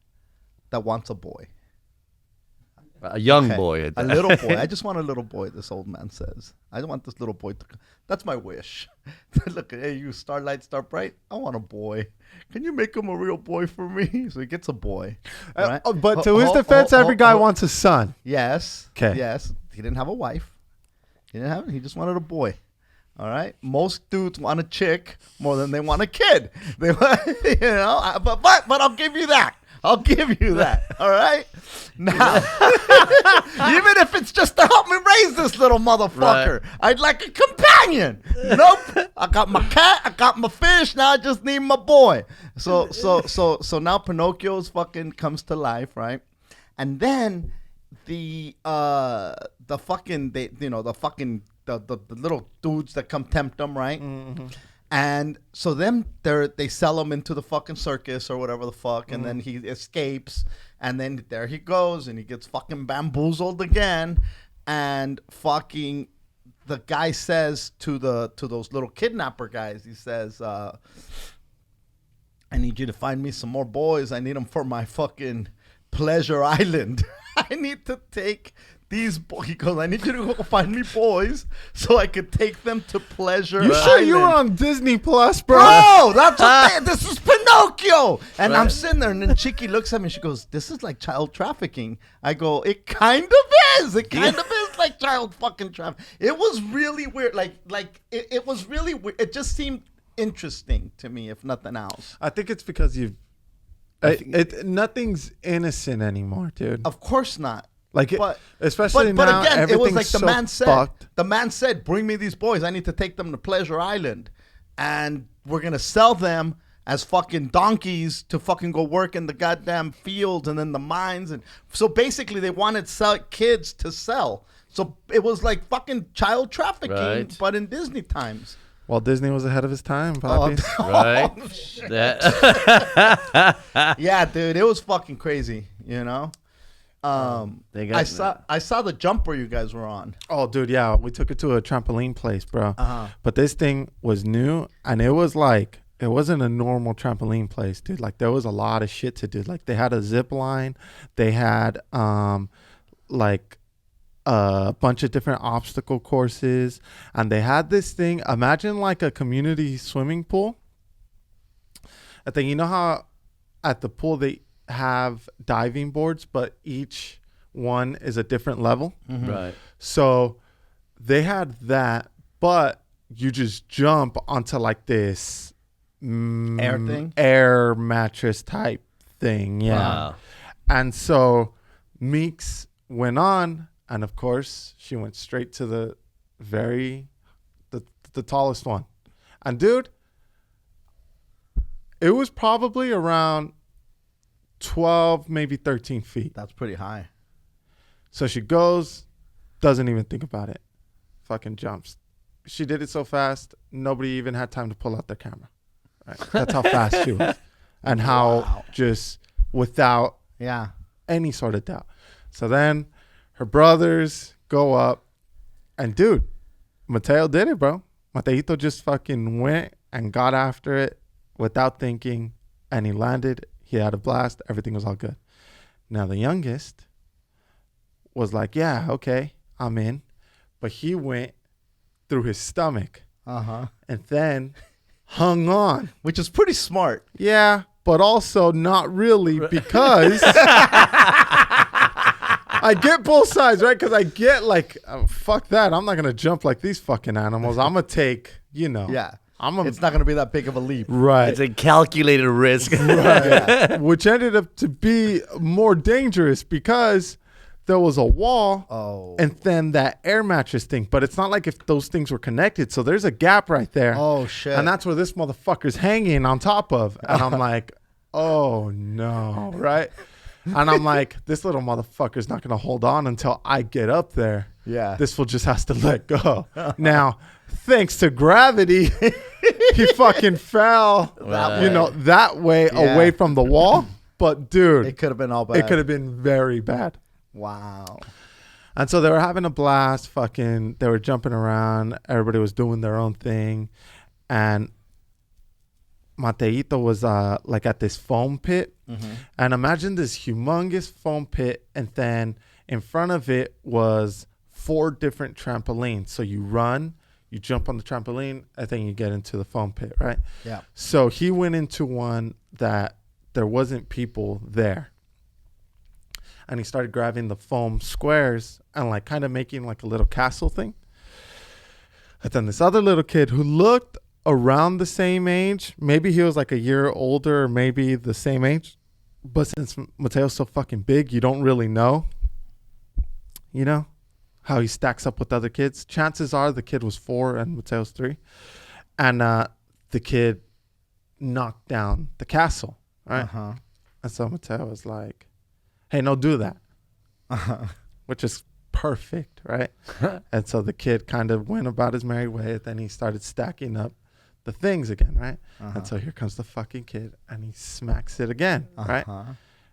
S3: that wants a boy.
S4: A young
S3: Okay.
S4: boy. At
S3: A
S4: that.
S3: little boy. I just want a little boy, this old man says. I don't want this little boy to... That's my wish. Look, hey, you Starlight, Starbright, I want a boy. Can you make him a real boy for me? So he gets a boy. Right?
S2: But to his defense, every guy wants a son.
S3: Yes.
S2: 'Kay.
S3: Yes. He didn't have a wife. He just wanted a boy. All right. Most dudes want a chick more than they want a kid. They want, but I'll give you that. I'll give you that. All right. Now, even if it's just to help me raise this little motherfucker,
S4: Right.
S3: I'd like a companion. Nope. I got my cat. I got my fish. Now I just need my boy. So now Pinocchio's fucking comes to life, right? And then the little dudes that come tempt them, right? Mm-hmm. And so then they sell him into the fucking circus or whatever the fuck, and then he escapes, and then there he goes, and he gets fucking bamboozled again, and fucking the guy says to those little kidnapper guys, he says, I need you to find me some more boys. I need them for my fucking pleasure island. I need to take these boys. He goes, I need you to go find me boys so I could take them to pleasure
S2: You sure
S3: island.
S2: you were on Disney Plus, bro?
S3: Bro, that's what this is Pinocchio. And I'm
S4: Right.
S3: sitting there, and then Chiki looks at me. She goes, this is like child trafficking. I go, it kind of is. It kind of is like child fucking trafficking. It was really weird. It was really weird. It just seemed interesting to me, if nothing else.
S2: I think it's because nothing's innocent anymore, dude.
S3: Of course not.
S2: Like,
S3: But
S2: especially
S3: but
S2: now,
S3: again, it was
S2: everything's
S3: like the
S2: so
S3: man said.
S2: fucked.
S3: The man said, "Bring me these boys. I need to take them to Pleasure Island, and we're gonna sell them as fucking donkeys to fucking go work in the goddamn fields and then the mines." And so basically, they wanted kids to sell. So it was like fucking child trafficking,
S4: Right.
S3: but in Disney times.
S2: Walt Disney was ahead of his time, Papi.
S4: Right?
S3: Yeah, dude, it was fucking crazy. You know. I saw the jumper you guys were on.
S2: Oh, dude, yeah. We took it to a trampoline place, bro. But this thing was new, and it was like, it wasn't a normal trampoline place, dude. Like, there was a lot of shit to do. Like, they had a zip line. They had, like, a bunch of different obstacle courses. And they had this thing. Imagine, like, a community swimming pool. I think, you know how at the pool they have diving boards, but each one is a different level.
S4: Right.
S2: So they had that, but you just jump onto like this air mattress type thing. Yeah.
S4: Wow.
S2: And so Meeks went on, and of course she went straight to the tallest one. And dude, it was probably around 12, maybe 13 feet.
S3: That's pretty high.
S2: So she goes, doesn't even think about it. Fucking jumps. She did it so fast, nobody even had time to pull out their camera. Right? That's how fast she was. And how just without any sort of doubt. So then her brothers go up, and dude, Mateo did it, bro. Mateito just fucking went and got after it without thinking, and he landed. He had a blast. Everything was all good. Now, the youngest was like, yeah, okay, I'm in. But he went through his stomach. And then hung on.
S3: Which is pretty smart.
S2: Yeah, but also not really, because I get both sides, right? Because I get like, oh, fuck that. I'm not going to jump like these fucking animals. I'm going to take, you know.
S3: Yeah. It's not going to be that big of a leap.
S2: Right.
S4: It's a calculated risk.
S2: Right. Which ended up to be more dangerous because there was a wall and then that air mattress thing. But it's not like if those things were connected. So there's a gap right there.
S3: Oh, shit.
S2: And that's where this motherfucker's hanging on top of. And I'm like, oh, no. Right? And I'm like, this little motherfucker's not going to hold on until I get up there.
S3: Yeah.
S2: This fool just has to let go. Now, thanks to gravity, he fucking fell, that way away from the wall. But, dude,
S3: it could have been all bad.
S2: It could have been very bad.
S3: Wow.
S2: And so they were having a blast. Fucking, they were jumping around. Everybody was doing their own thing. And Mateito was like at this foam pit. And imagine this humongous foam pit. And then in front of it was 4 different trampolines. So you run, you jump on the trampoline, and then you get into the foam pit, right?
S3: Yeah.
S2: So he went into one that there wasn't people there. And he started grabbing the foam squares and like kind of making like a little castle thing. And then this other little kid who looked around the same age, maybe he was like a year older or maybe the same age. But since Mateo's so fucking big, you don't really know, you know, how he stacks up with other kids. Chances are the kid was 4 and Mateo's 3. And the kid knocked down the castle, right? And so Mateo was like, hey, no, do that. Which is perfect, right? And so the kid kind of went about his merry way. Then he started stacking up the things again, right? And so here comes the fucking kid, and he smacks it again, right?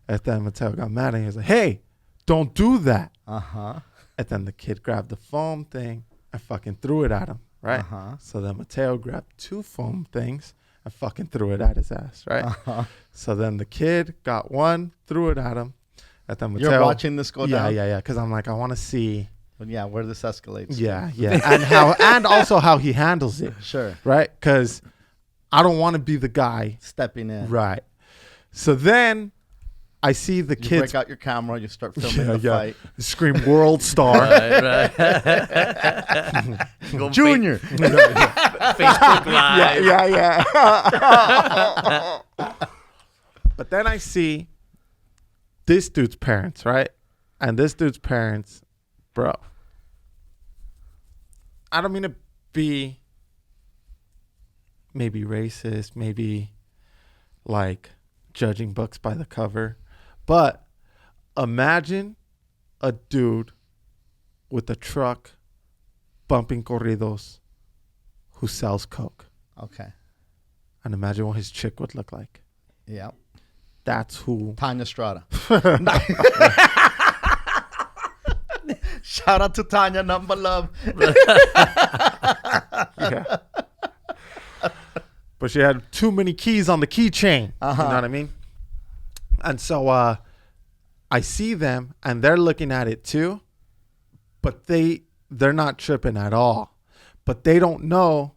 S2: And then Mateo got mad, and he was like, hey, don't do that. And then the kid grabbed the foam thing and fucking threw it at him, right? So then Mateo grabbed 2 foam things and fucking threw it at his ass, right? So then the kid got one, threw it at him. And then Mateo,
S3: you're watching this go down?
S2: Yeah. Because I'm like, I want to see.
S3: Where this escalates.
S2: Yeah. And also how he handles it.
S3: Sure.
S2: Right? Because I don't want to be the guy
S3: stepping in.
S2: Right. So then I see the kids.
S3: You break out your camera. You start filming the fight.
S2: Scream world star.
S4: Right.
S3: Junior.
S4: Facebook Live.
S2: Yeah. But then I see this dude's parents, right? And this dude's parents, bro. I don't mean to be maybe racist, maybe like judging books by the cover, but imagine a dude with a truck bumping corridos who sells coke.
S3: Okay.
S2: And imagine what his chick would look like.
S3: Yeah.
S2: That's who.
S3: Tanya Strada. Shout out to Tanya, number love.
S2: Yeah. But she had too many keys on the keychain. You know what I mean? And so I see them, and they're looking at it too, but they're not tripping at all. But they don't know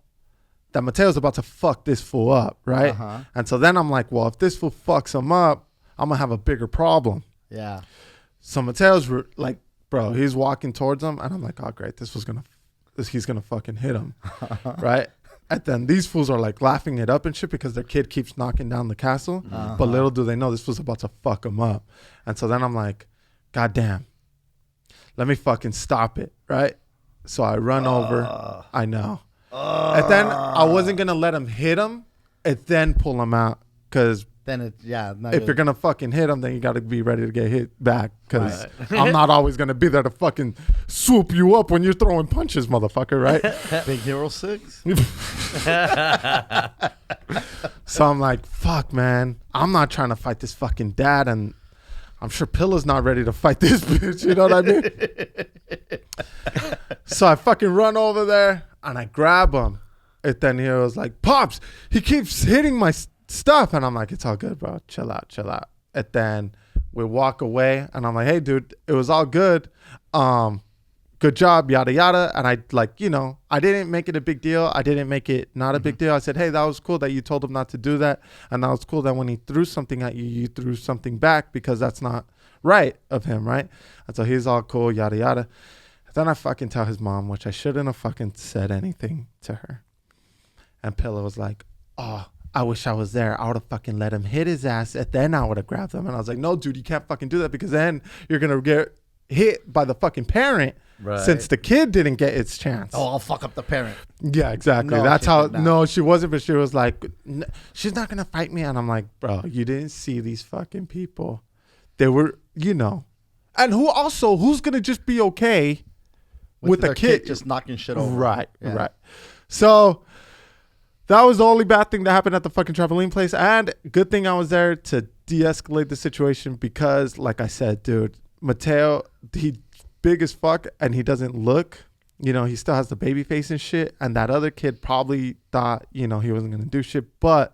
S2: that Mateo's about to fuck this fool up, right? And so then I'm like, well, if this fool fucks him up, I'm gonna have a bigger problem.
S3: Yeah.
S2: So Mateo's like, bro, he's walking towards him, and I'm like, oh great, he's gonna fucking hit him, right? And then these fools are like laughing it up and shit because their kid keeps knocking down the castle. But little do they know this fool's about to fuck him up. And so then I'm like, God damn, let me fucking stop it, right? So I run over. I know. And then I wasn't going to let him hit him and then pull him out. Because
S3: then
S2: if you're going to fucking hit him, then you got to be ready to get hit back. Because I'm not always going to be there to fucking swoop you up when you're throwing punches, motherfucker, right?
S3: Big Hero 6?
S2: So I'm like, fuck, man. I'm not trying to fight this fucking dad. And I'm sure Pilla's not ready to fight this bitch. You know what I mean? So I fucking run over there and I grab him. And then he was like, Pops, he keeps hitting my stuff. And I'm like, it's all good, bro. Chill out. And then we walk away and I'm like, hey, dude, it was all good. Good job, yada, yada. And I I didn't make it a big deal. I didn't make it not a big deal. I said, hey, that was cool that you told him not to do that. And that was cool that when he threw something at you, you threw something back because that's not right of him, right? And so he's all cool, yada, yada. And then I fucking tell his mom, which I shouldn't have fucking said anything to her. And Pilla was like, oh, I wish I was there. I would have fucking let him hit his ass and then I would have grabbed him. And I was like, no, dude, you can't fucking do that because then you're going to get hit by the fucking parent. Right. Since the kid didn't get its chance.
S3: Oh, I'll fuck up the parent.
S2: Yeah, exactly.
S3: No,
S2: that's how. No, she wasn't. But she was like, she's not gonna fight me. And I'm like, bro, you didn't see these fucking people. They were, and who's gonna just be okay with the kid
S3: just knocking shit over?
S2: Right, right. So that was the only bad thing that happened at the fucking trampoline place. And good thing I was there to de-escalate the situation because, like I said, dude, Mateo, he big as fuck and he doesn't look, he still has the baby face and shit, and that other kid probably thought he wasn't gonna do shit, but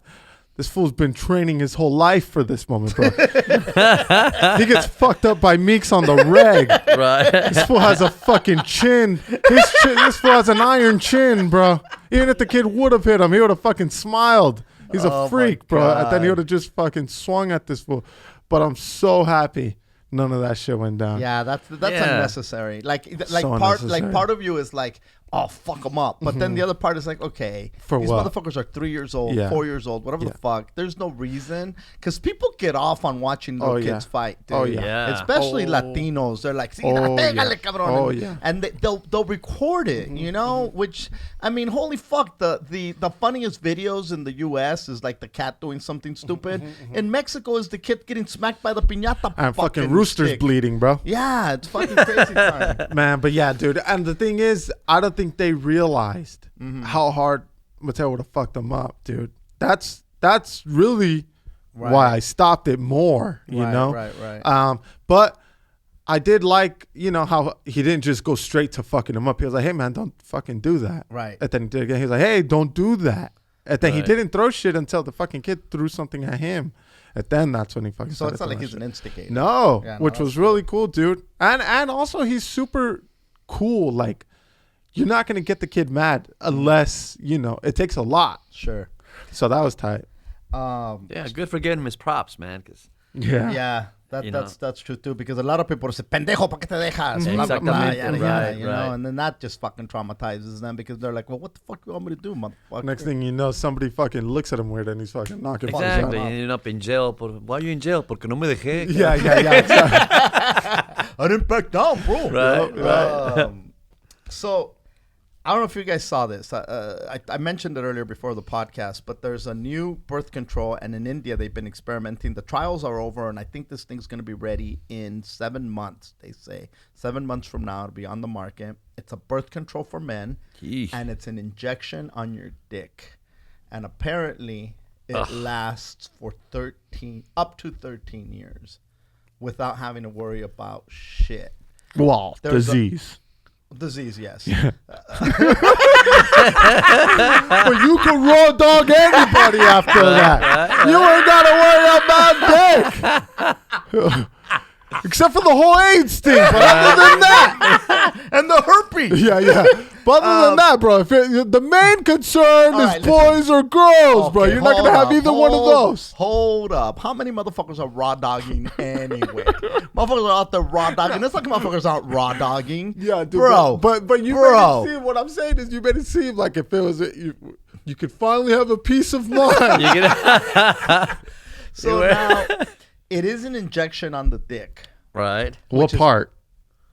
S2: this fool's been training his whole life for this moment, bro. He gets fucked up by Meeks on the reg. Right. This fool has a fucking chin. This fool has an iron chin, bro. Even if the kid would have hit him, he would have fucking smiled. He's a freak, bro. And then he would have just fucking swung at this fool. But I'm so happy none of that shit went down.
S3: Yeah, that's unnecessary. Part of you is like, oh, fuck them up. But then the other part is like, okay, these motherfuckers are 3 years old, 4 years old, whatever the fuck. There's no reason. Because people get off on watching little kids fight, dude.
S2: Oh, yeah.
S3: Especially Latinos. They're like, pégale, cabrón. And they'll record it, which, I mean, holy fuck. The funniest videos in the U.S. is like the cat doing something stupid. In Mexico is the kid getting smacked by the piñata.
S2: And fucking roosters
S3: stick.
S2: Bleeding, bro.
S3: Yeah, it's fucking crazy time.
S2: Man, but yeah, dude. And the thing is, I don't think they realized how hard Mateo would have fucked them up, dude. That's really why I stopped it more, you know? Right. But I did like, how he didn't just go straight to fucking him up. He was like, hey, man, don't fucking do that. Right. And then he did again. He was like, hey, don't do that. And then he didn't throw shit until the fucking kid threw something at him. And then that's when he fucking
S3: So it's not like
S2: he's
S3: an instigator.
S2: No, which was really cool, dude. And also he's super cool. Like, you're not going to get the kid mad unless, it takes a lot.
S3: Sure.
S2: So that was tight.
S4: Yeah, good for getting him his props, man.
S3: Yeah, that's true too. Because a lot of people say, "Pendejo, ¿pa qué te dejas?" Blah, blah, blah, yada, yada, you know, and then that just fucking traumatizes them because they're like, "Well, what the fuck you want me to do, motherfucker?"
S2: Next thing you know, somebody fucking looks at him weird and he's fucking knocking.
S4: Exactly. You end up in jail. Why are you in jail? Porque no me dejé.
S2: Yeah. Exactly.
S3: I didn't back down, bro.
S2: Right.
S3: So. I don't know if you guys saw this. I mentioned it earlier before the podcast, but there's a new birth control, and in India they've been experimenting. The trials are over, and I think this thing's going to be ready in 7 months, they say. 7 months from now, it'll be on the market. It's a birth control for men,
S4: Yeesh.
S3: and it's an injection on your dick. And apparently, it lasts for up to 13 years without having to worry about shit.
S2: Well,
S3: There's
S2: disease.
S3: Disease, yes.
S2: But you can raw dog anybody after that. You ain't got to worry about dick. Except for the whole AIDS thing. But other than that.
S3: And the herpes.
S2: Yeah. But other than that, bro, the main concern is boys or girls, bro. You're not going to have either one of those.
S3: Hold up. How many motherfuckers are raw dogging anyway? Motherfuckers are out there raw dogging. It's like motherfuckers aren't raw dogging.
S2: Yeah, dude.
S3: Bro.
S2: But you made it seem, what I'm saying is you made it seem like if it was, you could finally have a peace of mind.
S3: So now, it is an injection on the dick.
S4: Right.
S2: What part?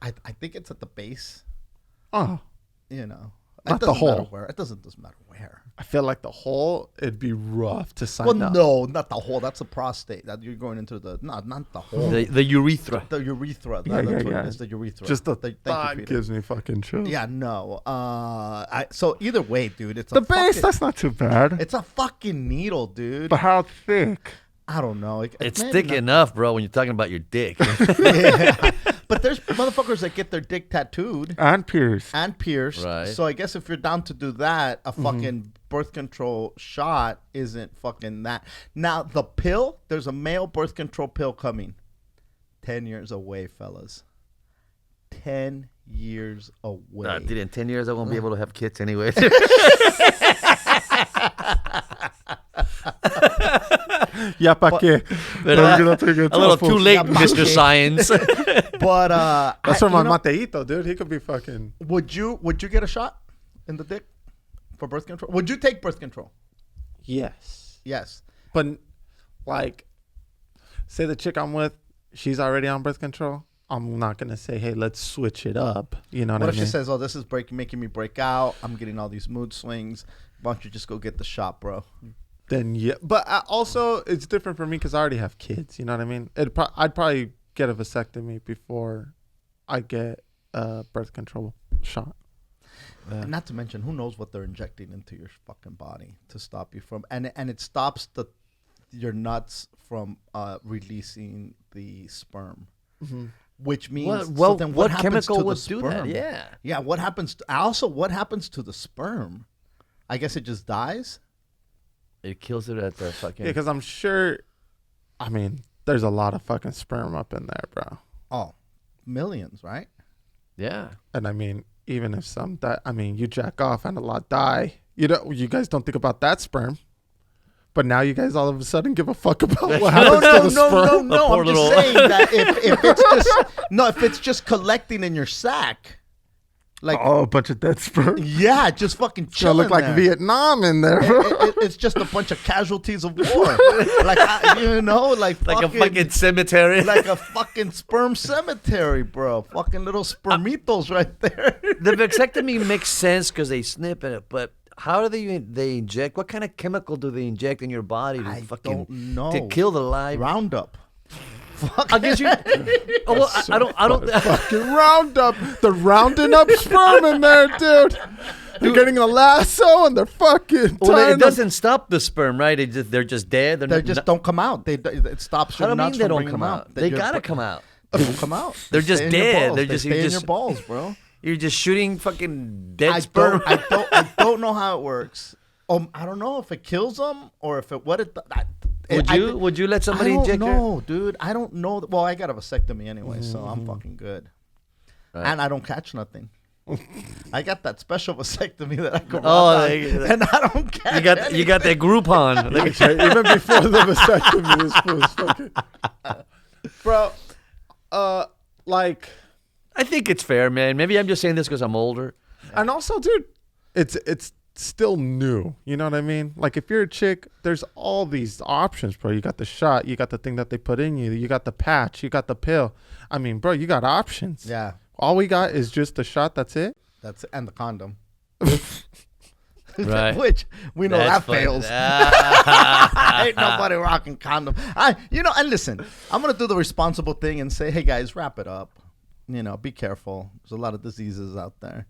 S3: I think it's at the base.
S2: Oh.
S3: You know.
S2: Not the hole.
S3: Matter where. It doesn't matter where.
S2: I feel like the hole, it'd be rough to sign up.
S3: No, not the hole. That's the prostate. That you're going into the not the hole.
S4: The urethra.
S3: The urethra.
S2: Yeah,
S3: That's what
S2: yeah.
S3: it is. The urethra.
S2: Just the
S3: Thank you,
S2: thought
S3: Peter.
S2: gives me fucking chills.
S3: Yeah, no. So either way, dude, it's
S2: The
S3: a
S2: base,
S3: fucking,
S2: that's not too bad.
S3: it's a fucking needle, dude.
S2: But how thick?
S3: I don't know.
S4: It's
S3: maybe
S4: thick
S3: not-
S4: enough, bro, when you're talking about your dick.
S3: Yeah. But there's motherfuckers that get their dick tattooed
S2: And pierced.
S3: and pierced.
S4: Right.
S3: So I guess if you're down to do that, a fucking birth control shot isn't fucking that. Now the pill, there's a male birth control pill coming. 10 years away, fellas. 10 years away.
S4: Dude, in 10 years, I won't be able to have kids anyway.
S2: Yeah, pa' qué?
S4: A little too late, Mr. Science.
S3: But
S2: That's from my Mateito, dude. He could be fucking.
S3: would you get a shot in the dick for birth control? Would you take birth control?
S2: Yes.
S3: Yes.
S2: But, like, say the chick I'm with, she's already on birth control. I'm not going to say, hey, let's switch it up. You know what I
S3: What
S2: mean?
S3: if she says, oh, this is making me break out. I'm getting all these mood swings. Why don't you just go get the shot, bro?
S2: Then, yeah. But also, it's different for me because I already have kids. You know what I mean? I'd probably get a vasectomy before I get a birth control shot.
S3: Not to mention, who knows what they're injecting into your fucking body to stop you from, and it stops your nuts from releasing the sperm, which means so then
S4: what
S3: happens
S4: chemical
S3: to the
S4: would do that?
S3: sperm? Yeah. What happens? What happens to the sperm? I guess it just dies.
S4: It kills it at the fucking...
S2: Yeah, because I'm sure, I mean, there's a lot of fucking sperm up in there, bro.
S3: Oh, millions, right?
S4: Yeah.
S2: And I mean, even if some die, I mean, you jack off and a lot die. You guys don't think about that sperm. But now you guys all of a sudden give a fuck about what happens to the sperm.
S3: No.
S4: poor
S3: I'm just
S4: little-
S3: saying that if it's just collecting in your sack, like
S2: Oh, a bunch of dead sperm.
S3: yeah, just fucking
S2: Gonna
S3: chilling
S2: look like
S3: there.
S2: Vietnam in there, bro.
S3: It's just a bunch of casualties of war, like like
S4: Like a fucking cemetery.
S3: like a fucking sperm cemetery, bro. Fucking little spermitos right there.
S4: The vasectomy makes sense because they snip in it, but how do they inject? What kind of chemical do they inject in your body to
S3: I
S4: fucking
S3: don't know.
S4: to kill the live?
S3: Roundup.
S4: I guess you. Oh, well, I don't.
S2: Fucking Roundup. They're rounding up sperm in there, dude. They're getting a lasso and they're fucking.
S4: Well,
S2: tying
S4: it doesn't stop the sperm, right? They're just dead.
S3: They
S4: not-
S3: just don't come out. It stops
S4: How
S3: your
S4: do you mean
S3: nuts
S4: they
S3: from
S4: don't
S3: bringing
S4: come
S3: them
S4: out? They
S3: You're-
S4: gotta come out.
S3: They don't come out.
S4: They're
S3: They
S4: just
S3: stay in your
S4: dead.
S3: balls.
S4: They're
S3: They
S4: just-
S3: stay
S4: you
S3: in
S4: just-
S3: your balls, bro.
S4: You're just shooting fucking dead
S3: I
S4: sperm.
S3: don't know how it works. I don't know if it kills them or if it
S4: Would you let somebody
S3: I don't
S4: inject
S3: know, dude. I don't know. Well, I got a vasectomy anyway, so I'm fucking good.
S4: Right.
S3: And I don't catch nothing. I got that special vasectomy that I can
S4: Oh,
S3: run
S4: they-
S3: on, and I don't catch
S4: You got that Groupon.
S2: Even before the vasectomy, this was fucking. Bro, like.
S4: I think it's fair, man. Maybe I'm just saying this because I'm older.
S2: And also, dude, it's still new. You know what I mean? Like, if you're a chick, there's all these options, bro. You got the shot. You got the thing that they put in you. You got the patch. You got the pill. I mean, bro, you got options.
S3: Yeah,
S2: All we got is just the shot. That's it.
S3: that's and the condom.
S4: Right.
S3: Which we know
S4: That's
S3: that
S4: funny.
S3: fails. Ain't nobody rocking condom. And listen, I'm gonna do the responsible thing and say, hey guys, wrap it up. be careful. There's a lot of diseases out there.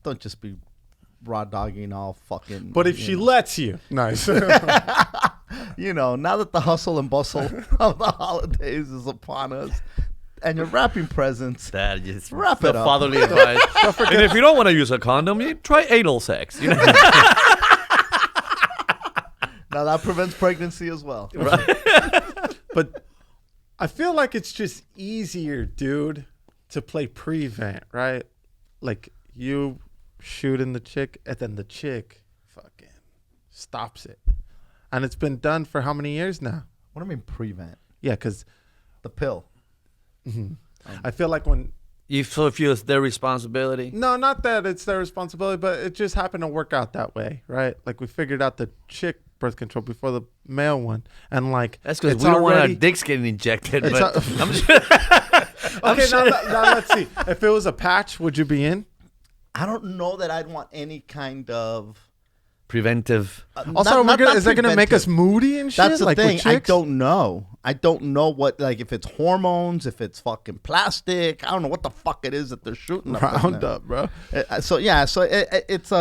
S3: Don't just be raw dogging all fucking.
S2: But if she lets you, nice.
S3: now that the hustle and bustle of the holidays is upon us, and you're wrapping presents,
S4: That is
S3: wrap
S4: the
S3: it up.
S4: fatherly advice. And if you don't want to use a condom, you try anal sex.
S3: Now that prevents pregnancy as well.
S4: Right?
S2: But I feel like it's just easier, dude, to play prevent, right? Like you shooting the chick, and then the chick fucking stops it. And it's been done for how many years now?
S3: What do you mean prevent?
S2: Yeah, because
S3: The pill.
S2: I feel like when...
S4: You feel it's their responsibility?
S2: No, not that it's their responsibility, but it just happened to work out that way, right? Like we figured out the chick birth control before the male one. And like...
S4: That's because
S2: it's
S4: we don't want our
S2: already-
S4: dicks getting injected.
S2: It's
S4: But
S2: a-
S4: I'm sure.
S2: Okay, now let's see. If it was a patch, would you be in?
S3: I don't know that I'd want any kind of...
S4: Preventive.
S2: Also, is that going to make us moody and shit?
S3: That's the
S2: like with
S3: thing. I
S2: chicks?
S3: don't know. I don't know what, like, if it's hormones, if it's fucking plastic. I don't know what the fuck it is that they're shooting up in there.
S2: Roundup, bro.
S3: So it's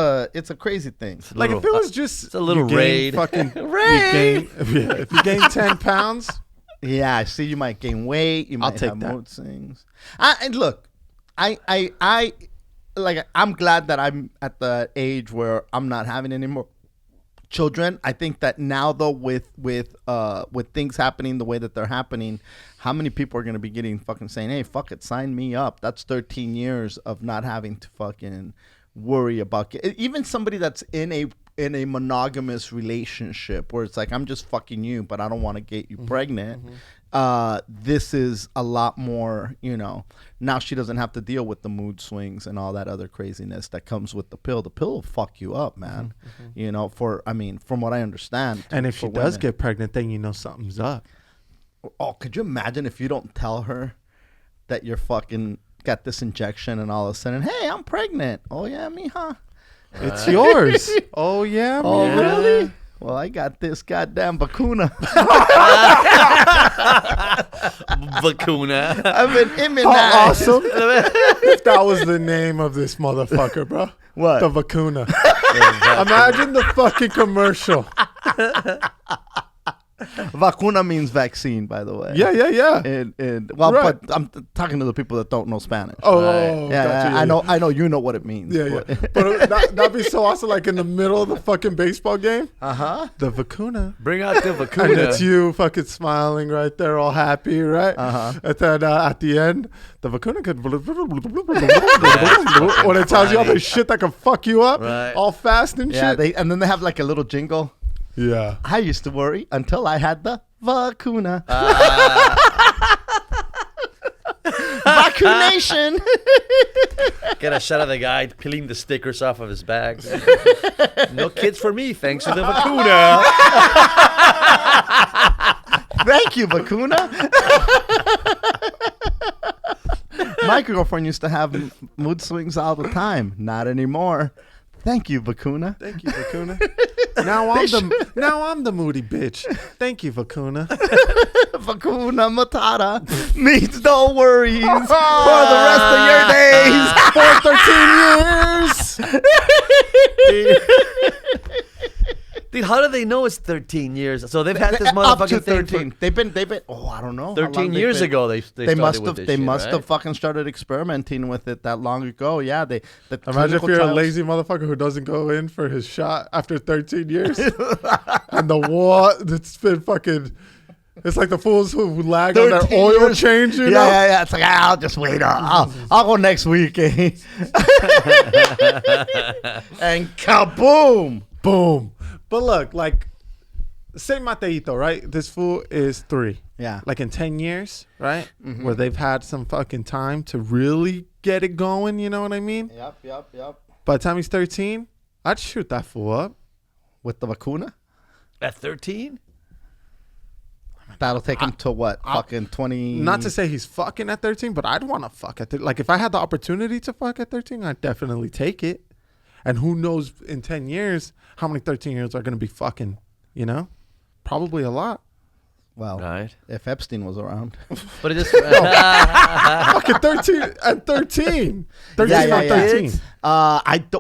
S3: a crazy thing.
S2: Like if it was just
S4: it's a little
S2: you gain
S4: raid.
S2: fucking
S4: Raid.
S2: if you gain 10 pounds,
S3: Yeah, I see. You might gain weight. You
S2: I'll
S3: might
S2: take
S3: have
S2: that.
S3: mood swings. And look, I'm glad that I'm at the age where I'm not having any more children. I think that now though, with things happening the way that they're happening, how many people are going to be getting fucking saying, "Hey, fuck it, sign me up." That's 13 years of not having to fucking worry about even somebody that's in a monogamous relationship where it's like, I'm just fucking you, but I don't want to get you pregnant. This is a lot more, now she doesn't have to deal with the mood swings and all that other craziness that comes with the pill. The pill will fuck you up, man. From what I understand.
S2: and if she
S3: for
S2: does
S3: women.
S2: get pregnant, then you know something's up.
S3: Oh, could you imagine if you don't tell her that you're fucking got this injection and all of a sudden, hey, I'm pregnant. Oh yeah, mija.
S2: It's yours. Oh yeah.
S3: Oh
S2: man.
S3: really? Well, I got this goddamn vacuna.
S4: Vacuna.
S3: I've been immunized.
S2: How awesome! If that was the name of this motherfucker, bro.
S3: What?
S2: The Vacuna. Imagine the fucking commercial.
S3: Vacuna means vaccine, by the way.
S2: Yeah.
S3: And
S2: Right.
S3: but I'm talking to the people that don't know Spanish.
S2: Oh,
S3: Yeah,
S2: gotcha,
S3: I know you know what it means.
S2: Yeah. But that'd be so awesome, like in the middle of the fucking baseball game.
S3: Uh-huh.
S2: The Vacuna.
S4: Bring out the
S2: And
S4: vacuna.
S2: it's you fucking smiling right there, all happy, right?
S3: Uh-huh.
S2: And then at the end, the Vacuna could... when it tells you all the shit that can fuck you up,
S4: Right.
S2: all fast and
S3: Yeah,
S2: shit.
S3: and then they have like a little jingle.
S2: Yeah.
S3: I used to worry until I had the vacuna. Vacunation.
S4: Get a shot of the guy peeling the stickers off of his bags. No kids for me, thanks to the vacuna.
S3: Thank you, vacuna. My girlfriend used to have mood swings all the time. Not anymore. Thank you, vacuna.
S2: Thank you, Vacuna. Now I'm the moody bitch. Thank you, Vacuna.
S3: Vacuna Matata means no worries for the rest of your days.
S2: For 13 years.
S4: Dude, how do they know it's 13 years? So they've had this
S3: Up to
S4: motherfucking thing
S3: 13.
S4: for
S3: They've been. Oh, I don't know. how long
S4: 13
S3: they've
S4: years
S3: been-
S4: ago. They
S3: They must
S4: started with
S3: have.
S4: this
S3: They
S4: shit,
S3: must
S4: right?
S3: have fucking started experimenting with it that long ago. Yeah, the
S2: Imagine if
S3: clinical
S2: you're a
S3: trials-
S2: lazy motherfucker who doesn't go in for his shot after 13 years. And the what? It's been fucking... It's like the fools who lag on their
S3: 13
S2: oil
S3: years.
S2: change, you
S3: Yeah,
S2: know?
S3: yeah, yeah. It's like, I'll just wait. I'll go next week. Eh? And kaboom.
S2: Boom. But look, like, say Mateito, right? This fool is 3.
S3: Yeah.
S2: Like in 10 years, right? Where they've had some fucking time to really get it going, you know what I mean?
S3: Yep.
S2: By the time he's 13, I'd shoot that fool up.
S3: With the vacuna?
S4: At 13?
S3: That'll take him to what? Fucking 20.
S2: Not to say he's fucking at 13, but I'd want to fuck at 13. Like, if I had the opportunity to fuck at 13, I'd definitely take it. And who knows in 10 years how many 13-year-olds are going to be fucking, you know? Probably a lot.
S3: Well,
S4: Right.
S3: if Epstein was around.
S4: But it just
S2: Fucking 13 at 13. 13 or 13.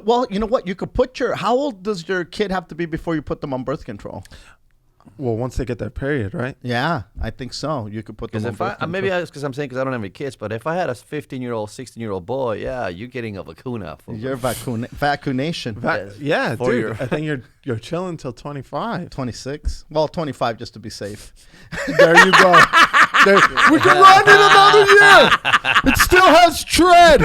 S3: Well, you know what? You could put how old does your kid have to be before you put them on birth control?
S2: Well, once they get their period, right?
S3: Yeah, I think so. You could put them on
S4: if
S3: birth
S4: I
S3: control.
S4: maybe because I'm saying because I don't have any kids, but if I had a 15-year-old, 16-year-old boy, yeah, you're getting a vacuna.
S3: Your vacunation.
S2: Yeah,
S4: For
S2: dude.
S4: your-
S2: I think you're chilling till 25.
S3: 26. Well, 25 just to be safe.
S2: There you go. We can run in another year. It still has tread.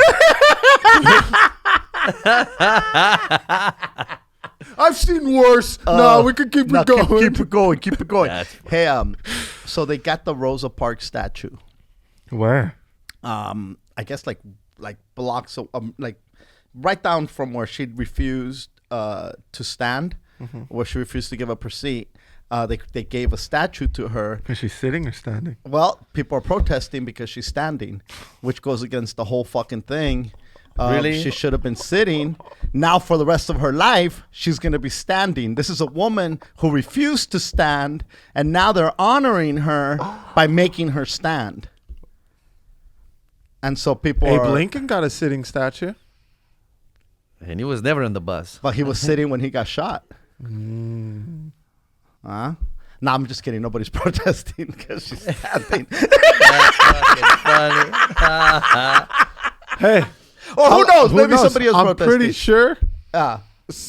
S2: I've seen worse. No, we could keep it going.
S3: Keep it going. Keep it going.
S4: That's
S3: Hey, so they got the Rosa Parks statue.
S2: Where?
S3: I guess like blocks of, like right down from where she'd refused to stand, where she refused to give up her seat. They gave a statue to her.
S2: Is she sitting or standing?
S3: Well, people are protesting because she's standing, which goes against the whole fucking thing.
S4: Really?
S3: She should have been sitting. Now, for the rest of her life, she's going to be standing. This is a woman who refused to stand, and now they're honoring her by making her stand. And so people
S2: Abe
S3: are...
S2: Lincoln got a sitting statue.
S4: And he was never in the bus.
S3: But he was sitting when he got shot. Huh? No, I'm just kidding. Nobody's protesting because she's standing.
S4: That's fucking funny.
S2: Hey.
S3: Or who knows? Maybe somebody else
S2: I'm
S3: protesting.
S2: pretty sure
S3: Yeah.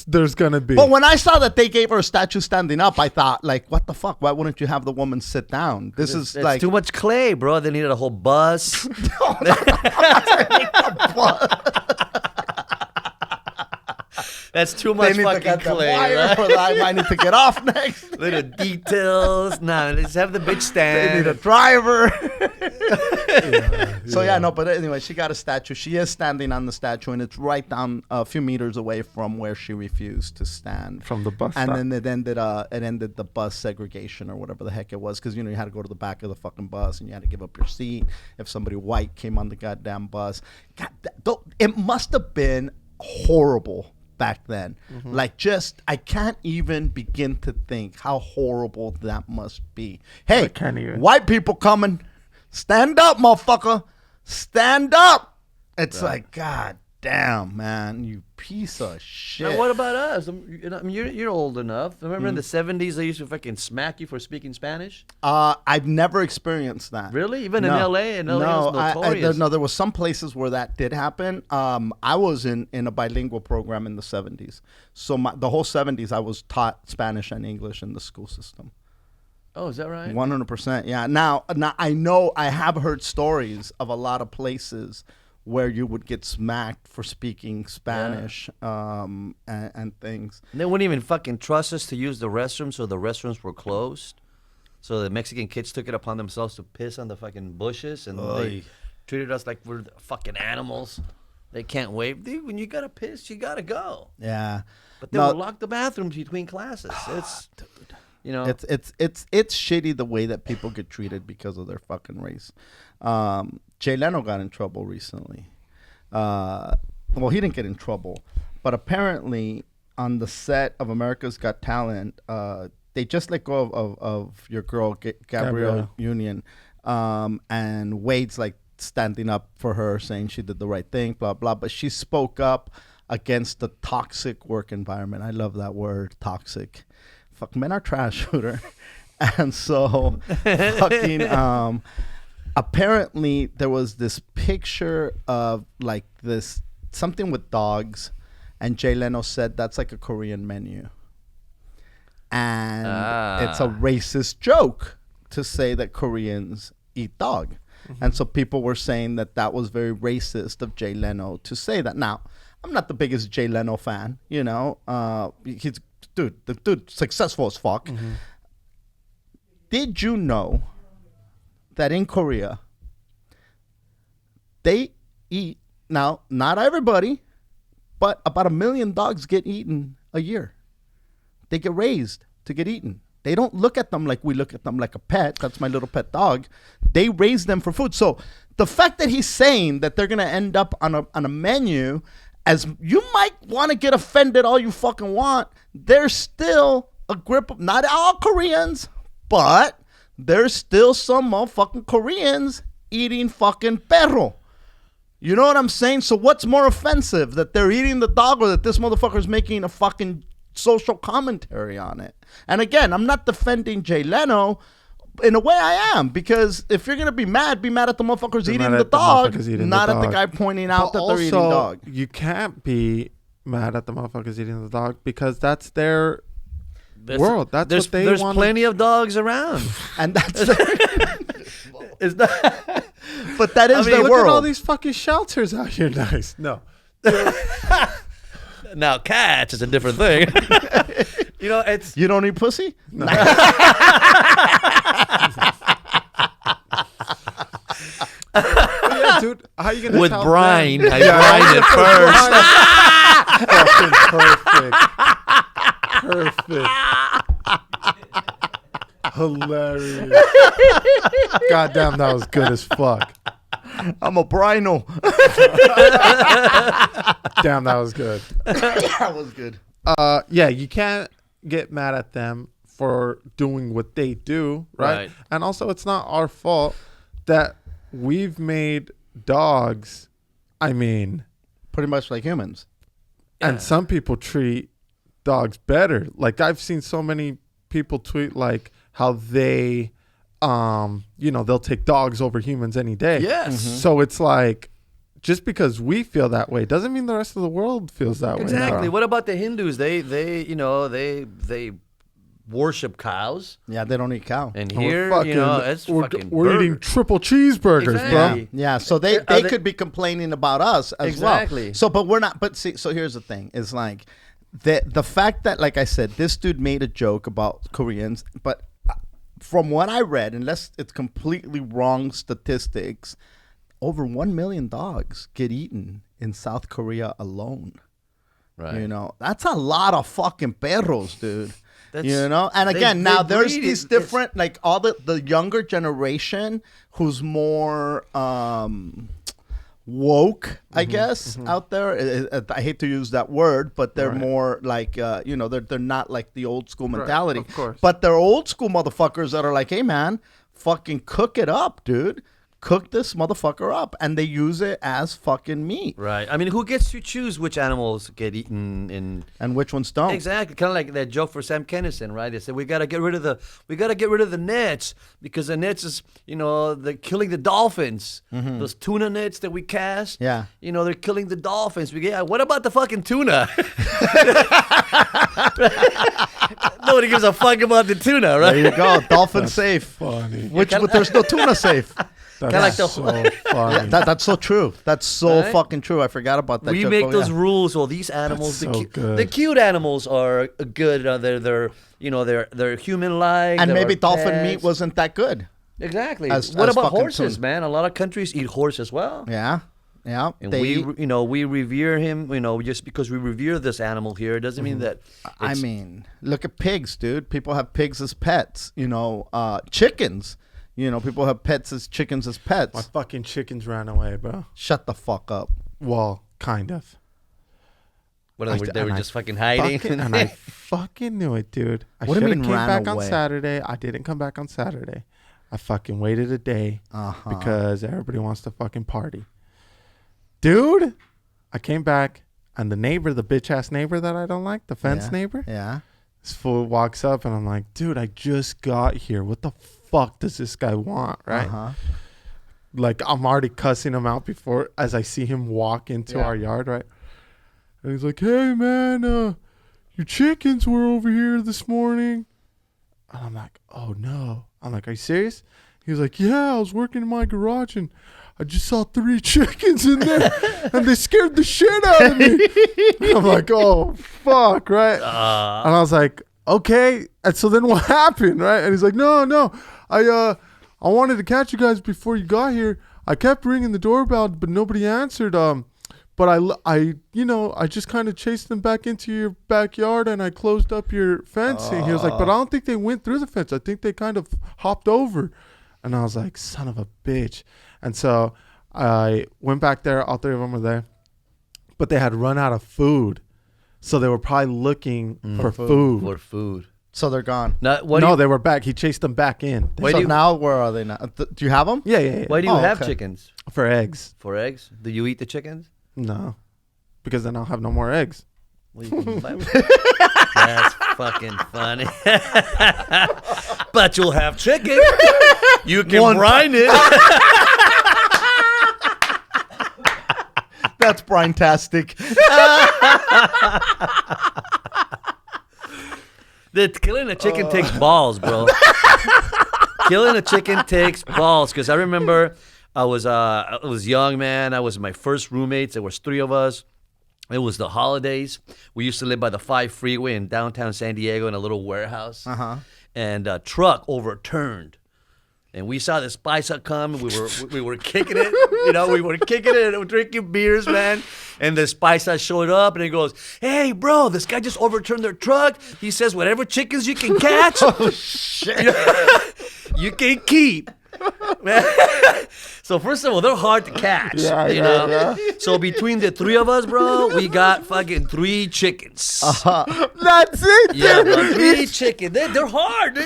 S2: there's going to be.
S3: But when I saw that they gave her a statue standing up, I thought, like, what the fuck? Why wouldn't you have the woman sit down? This is
S4: It's
S3: like
S4: too much clay, bro. They needed a whole bus. That's too much
S3: they need to
S4: fucking
S3: get the
S4: clay,
S3: wire,
S4: right?
S3: or I might need to get off next.
S4: Little details. Nah, let's have the bitch
S3: They need
S4: stand.
S3: a driver. So yeah, no, but anyway, she got a statue. She is standing on the statue, and it's right down a few meters away from where she refused to stand.
S2: From the bus
S3: And
S2: stop.
S3: then it ended the bus segregation or whatever the heck it was, because you had to go to the back of the fucking bus and you had to give up your seat if somebody white came on the goddamn bus. God, it must have been horrible back then. Like, just I can't even begin to think how horrible that must be. Hey,
S2: can't even.
S3: white people coming, stand up, motherfucker, stand up. It's like, God damn, man, you piece of shit.
S4: Now, what about us? I mean, you're old enough. Remember in the 70s they used to fucking smack you for speaking Spanish?
S3: I've never experienced that.
S4: Really? Even in
S3: No.
S4: LA? In LA it was notorious.
S3: No, there was some places where that did happen. I was in a bilingual program in the 70s. So the whole 70s, I was taught Spanish and English in the school system.
S4: Oh, is that right?
S3: 100%. Yeah. Now I know I have heard stories of a lot of places where you would get smacked for speaking Spanish and things.
S4: And they wouldn't even fucking trust us to use the restroom, so the restrooms were closed. So the Mexican kids took it upon themselves to piss on the fucking bushes, and they treated us like we're fucking animals. They can't wait. Dude, when you gotta piss, you gotta go.
S3: Yeah.
S4: But they will lock the bathrooms between classes. It's, you know.
S3: It's shitty the way that people get treated because of their fucking race. Jay Leno got in trouble recently. Well, he didn't get in trouble, but apparently on the set of America's Got Talent, they just let go of your girl Gabrielle Union, and Wade's like standing up for her, saying she did the right thing, blah blah. But she spoke up against the toxic work environment. I love that word, toxic. Fuck, men are trash, Hooter. And so, fucking, apparently there was this picture of like this, something with dogs, and Jay Leno said that's like a Korean menu. And it's a racist joke to say that Koreans eat dog. And so people were saying that was very racist of Jay Leno to say that. Now, I'm not the biggest Jay Leno fan, you know. The dude successful as fuck. Did you know that in Korea, they eat, now, not everybody, but about 1 million dogs get eaten a year. They get raised to get eaten. They don't look at them like we look at them like a pet. That's my little pet dog. They raise them for food. So the fact that he's saying that they're going to end up on a menu, as you might want to get offended all you fucking want, there's still a grip of, not all Koreans, but there's still some motherfucking Koreans eating fucking perro. You know what I'm saying? So what's more offensive, that they're eating the dog or that this motherfucker's making a fucking social commentary on it? And again, I'm not defending Jay Leno. In a way, I am, because if you're gonna be mad at the motherfuckers eating the dog, not at the guy pointing out that they're eating dog.
S2: You can't be mad at the motherfuckers eating the dog because that's their world. That's what they
S4: There's
S2: want.
S4: plenty of dogs around,
S3: And that's
S4: it's not.
S3: but that is their
S2: look
S3: world.
S2: at all these fucking shelters out here. Nice. No.
S4: Now cats is a different thing. You know, it's
S3: You don't eat pussy?
S2: No. Yeah, dude. How you gonna
S4: with
S2: tell
S4: brine.
S2: them?
S4: I brine it first.
S2: Fucking perfect. Hilarious. Goddamn, that was good as fuck.
S3: I'm a brino.
S2: Damn, that was good.
S3: That was good.
S2: Yeah, you can't get mad at them for doing what they do, right? And also, it's not our fault that we've made dogs. I mean,
S3: Pretty much like humans.
S2: and some people treat dogs better. Like I've seen so many people tweet like how they, they'll take dogs over humans any day.
S4: Yes.
S2: So it's like, just because we feel that way doesn't mean the rest of the world feels that way.
S4: Exactly. What about the Hindus? They worship cows,
S3: Yeah, they don't eat cow.
S4: and
S2: We're
S4: here,
S2: fucking,
S4: it's
S2: we're
S4: fucking.
S2: we're eating
S4: burger.
S2: triple cheeseburgers,
S4: Exactly.
S3: Yeah, so they
S4: they-
S3: could be complaining about us as
S4: Exactly.
S3: well. So, but we're not. But see, so here's the thing: is like the fact that, like I said, this dude made a joke about Koreans, but from what I read, unless it's completely wrong statistics, over 1 million dogs get eaten in South Korea alone.
S4: Right.
S3: You know, that's a lot of fucking perros, dude.
S4: That's-
S3: You know, and
S4: they-
S3: again,
S4: they
S3: now there's
S4: breed
S3: these
S4: it.
S3: different, like all the younger generation who's more woke, I guess, out there. I hate to use that word, but they're more like, they're not like the old school mentality.
S2: of course.
S3: But they're old school motherfuckers that are like, hey man, fucking cook it up, dude. Cook this motherfucker up, and they use it as fucking meat.
S4: Right. I mean, who gets to choose which animals get eaten in?
S3: And which ones don't?
S4: Exactly. Kind of like that joke for Sam Kinison, right? They said we gotta get rid of the nets because the nets is they're killing the dolphins. Those tuna nets that we cast.
S3: Yeah.
S4: They're killing the dolphins. What about the fucking tuna? Nobody gives a fuck about the tuna, right?
S3: There you go, dolphin safe.
S2: Funny.
S3: But there's no tuna safe.
S2: That's
S4: like the-
S2: so funny.
S3: That's so true. That's so
S4: Right?
S3: fucking true. I forgot about that.
S4: We
S3: joke.
S4: make
S3: Oh,
S4: those
S3: yeah.
S4: rules. Well, these animals,
S2: That's so good.
S4: the cute animals are good. They're human-like.
S3: And
S4: they're
S3: maybe
S4: our
S3: dolphin
S4: pets.
S3: meat wasn't that good.
S4: Exactly.
S3: as
S4: What about
S3: fucking
S4: horses,
S3: tuna.
S4: man? A lot of countries eat horse as well.
S3: Yeah. Yeah.
S4: And
S3: They eat-
S4: we revere him. Just because we revere this animal here doesn't mean that.
S3: I
S4: it's-
S3: mean, look at pigs, dude. People have pigs as pets. Chickens. People have pets as chickens as
S2: My
S3: pets.
S2: fucking chickens ran away, bro.
S3: Shut the fuck up.
S2: Well, kind of.
S4: What are they were just fucking hiding.
S2: And I fucking knew it, dude. I
S3: What do
S2: should
S3: you
S2: have
S3: mean
S2: came
S3: ran
S2: back
S3: away?
S2: on Saturday. I didn't come back on Saturday. I fucking waited a day because everybody wants to fucking party. Dude, I came back and the bitch ass neighbor that I don't like, the fence neighbor,
S3: Yeah.
S2: this fool walks up and I'm like, dude, I just got here. What the fuck does this guy want, right?
S3: Uh-huh.
S2: Like I'm already cussing him out before as I see him walk into our yard, right? And he's like, hey man, your chickens were over here this morning. And I'm like, oh no. I'm like, are you serious? He was like, yeah, I was working in my garage and I just saw 3 chickens in there and they scared the shit out of me. I'm like, oh fuck, right? And I was like, okay. And so then what happened, right? And he's like, no, I wanted to catch you guys before you got here. I kept ringing the doorbell, but nobody answered. But I just kind of chased them back into your backyard and I closed up your fencing. He was like, but I don't think they went through the fence. I think they kind of hopped over. And I was like, son of a bitch. And so I went back there. All 3 of them were there, but they had run out of food. So they were probably looking for food.
S4: For food.
S3: So they're gone.
S2: No, they were back. He chased them back in.
S3: So now where are they now? Do you have them?
S2: Yeah.
S4: Why do you have chickens?
S2: For eggs.
S4: For eggs? Do you eat the chickens?
S2: No. Because then I'll have no more eggs.
S4: Well, you can buy That's fucking funny. But you'll have chicken. You can brine it.
S3: That's brine-tastic.
S4: Killing a chicken takes balls, bro. Killing a chicken takes balls. Because I remember I was young, man. I was my first roommates. There was 3 of us. It was the holidays. We used to live by the 5 freeway in downtown San Diego in a little warehouse. And a truck overturned. And we saw this paisa come. We were kicking it. We were kicking it and drinking beers, man. And this paisa showed up and he goes, "Hey, bro, this guy just overturned their truck. He says whatever chickens you can catch,
S3: Oh, shit.
S4: you can keep." So first of all, they're hard to catch.
S2: Yeah.
S4: So between the 3 of us, bro, we got fucking 3 chickens.
S2: That's it.
S4: Yeah,
S2: dude.
S4: bro, 3 chickens. They're hard.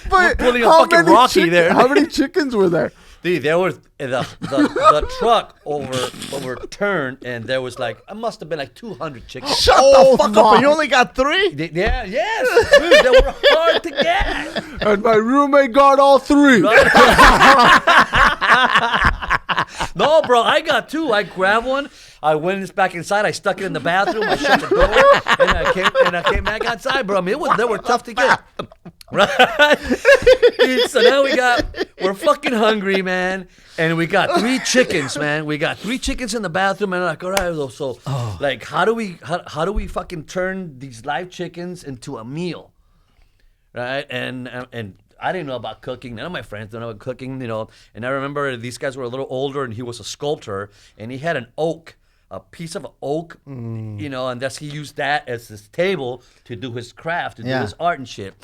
S2: But
S4: pulling a
S2: how
S4: fucking
S2: many
S4: Rocky there.
S2: How many chickens were there?
S4: Dude, there was the truck overturned, and there was it must have been 200 chickens.
S3: Shut the fuck up. And you only got 3?
S4: Yes, dude, they were hard to get.
S2: And my roommate got all 3.
S4: No, bro, I got 2. I grabbed one. I went back inside. I stuck it in the bathroom. I shut the door, and I came back outside, bro. I mean, they were tough to get. Right? Dude, so now we're fucking hungry, man. And we got 3 chickens, man. We got 3 chickens in the bathroom, and I'm like, all right, so how do we fucking turn these live chickens into a meal? Right? And I didn't know about cooking. None of my friends don't know about cooking, And I remember these guys were a little older, and he was a sculptor, and he had a piece of oak, and he used that as his table to do his craft, to do his art and shit.